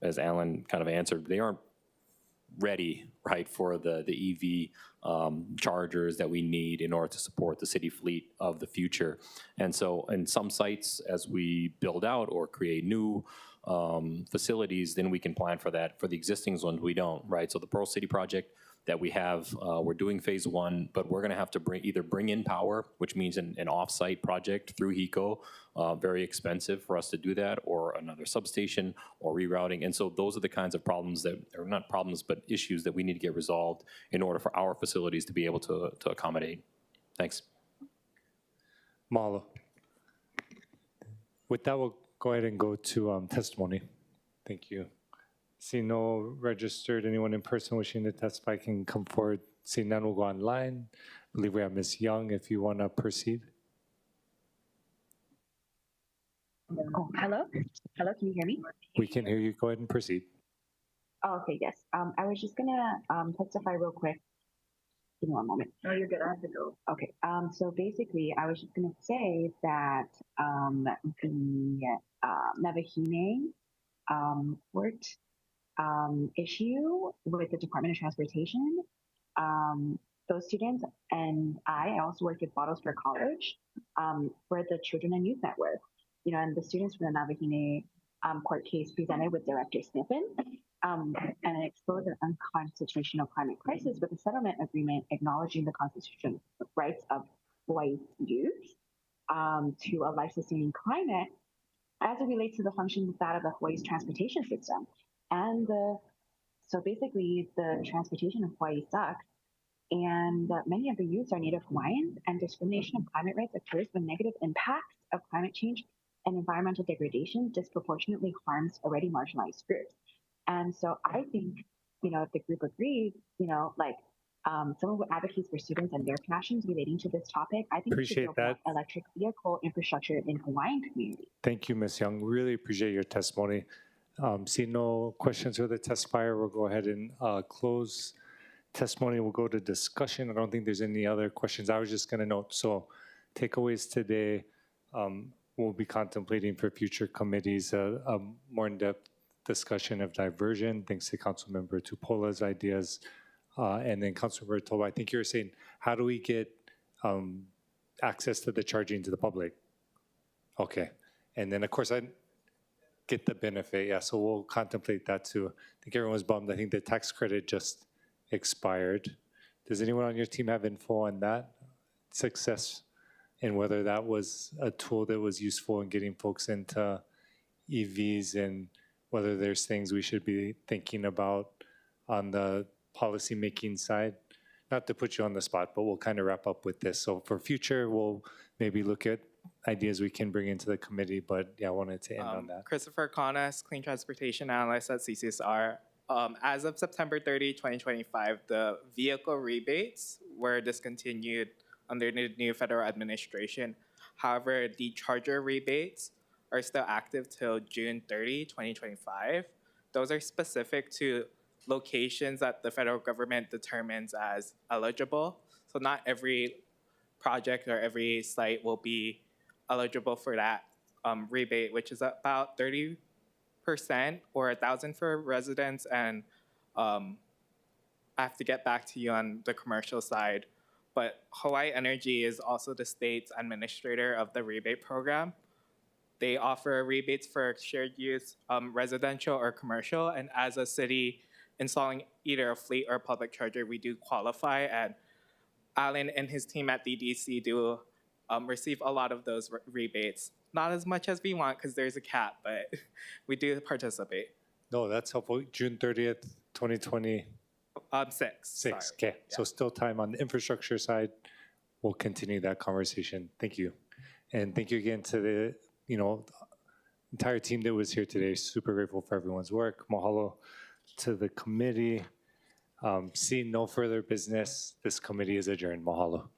as Alan kind of answered, they aren't ready, right, for the EV chargers that we need in order to support the city fleet of the future. And so in some sites, as we build out or create new facilities, then we can plan for that. For the existing ones, we don't, right? So the Pearl City project that we have, we're doing phase 1, but we're gonna have to either bring in power, which means an off-site project through HECO, very expensive for us to do that, or another substation, or rerouting. And so those are the kinds of problems that, or not problems, but issues that we need to get resolved in order for our facilities to be able to accommodate. Thanks. Mahalo. With that, we'll go ahead and go to testimony. Thank you. See no registered anyone in person wishing to testify can come forward. See none, we'll go online. I believe we have Ms. Young if you want to proceed. Oh, hello? Hello, can you hear me? We can hear you. Go ahead and proceed. Oh, okay, yes. I was just gonna testify real quick. Give me one moment. No, you're good. I have to go. Okay. So basically, I was just gonna say that the Navahine port issue with the Department of Transportation, those students and I also worked with Bottles for College for the Children and Youth Network. You know, and the students from the Navahine court case presented with Director Sniffen and it exposed an unconstitutional climate crisis with a settlement agreement acknowledging the constitutional rights of Hawaii's youth to a life-sustaining climate as it relates to the functions of that of the Hawaii's transportation system. And so basically, the transportation of Hawaii sucks, and many of the youths are Native Hawaiians, and discrimination of climate rights occurs when negative impacts of climate change and environmental degradation disproportionately harms already marginalized groups. And so I think if the group agrees, someone who advocates for students and their passions relating to this topic, I think we should Appreciate build more that. electric vehicle infrastructure in Hawaiian community. Thank you, Ms. Young. Really appreciate your testimony. See no questions for the testifier. We'll go ahead and close testimony. We'll go to discussion. I don't think there's any other questions. I was just going to note, so takeaways today, we'll be contemplating for future committees a more in-depth discussion of diversion, thanks to Councilmember Tupola's ideas. And then Councilmember Toba, I think you were saying, how do we get access to the charging to the public? Okay. And then, of course, I get the benefit. Yeah, so we'll contemplate that too. I think everyone's bummed. I think the tax credit just expired. Does anyone on your team have info on that success and whether that was a tool that was useful in getting folks into EVs and whether there's things we should be thinking about on the policy-making side? Not to put you on the spot, but we'll kind of wrap up with this. So for future, we'll maybe look at ideas we can bring into the committee, but yeah, I wanted to end on that. Christopher Conas, Clean Transportation Analyst at CCSR. As of September 30, 2025, the vehicle rebates were discontinued under the new federal administration. However, the charger rebates are still active till June 30, 2025. Those are specific to locations that the federal government determines as eligible. So not every project or every site will be eligible for that rebate, which is about 30% or $1,000 for residents. And I have to get back to you on the commercial side. But Hawaii Energy is also the state's administrator of the rebate program. They offer rebates for shared use, residential or commercial. And as a city installing either a fleet or a public charger, we do qualify. And Alan and his team at DDC do receive a lot of those rebates. Not as much as we want because there's a cap, but we do participate. No, that's helpful. June 30th, 2026. Six. Okay, Yeah. so still time on the infrastructure side. We'll continue that conversation. Thank you. And thank you again to the entire team that was here today. Super grateful for everyone's work. Mahalo to the committee. Seeing no further business, this committee is adjourned. Mahalo.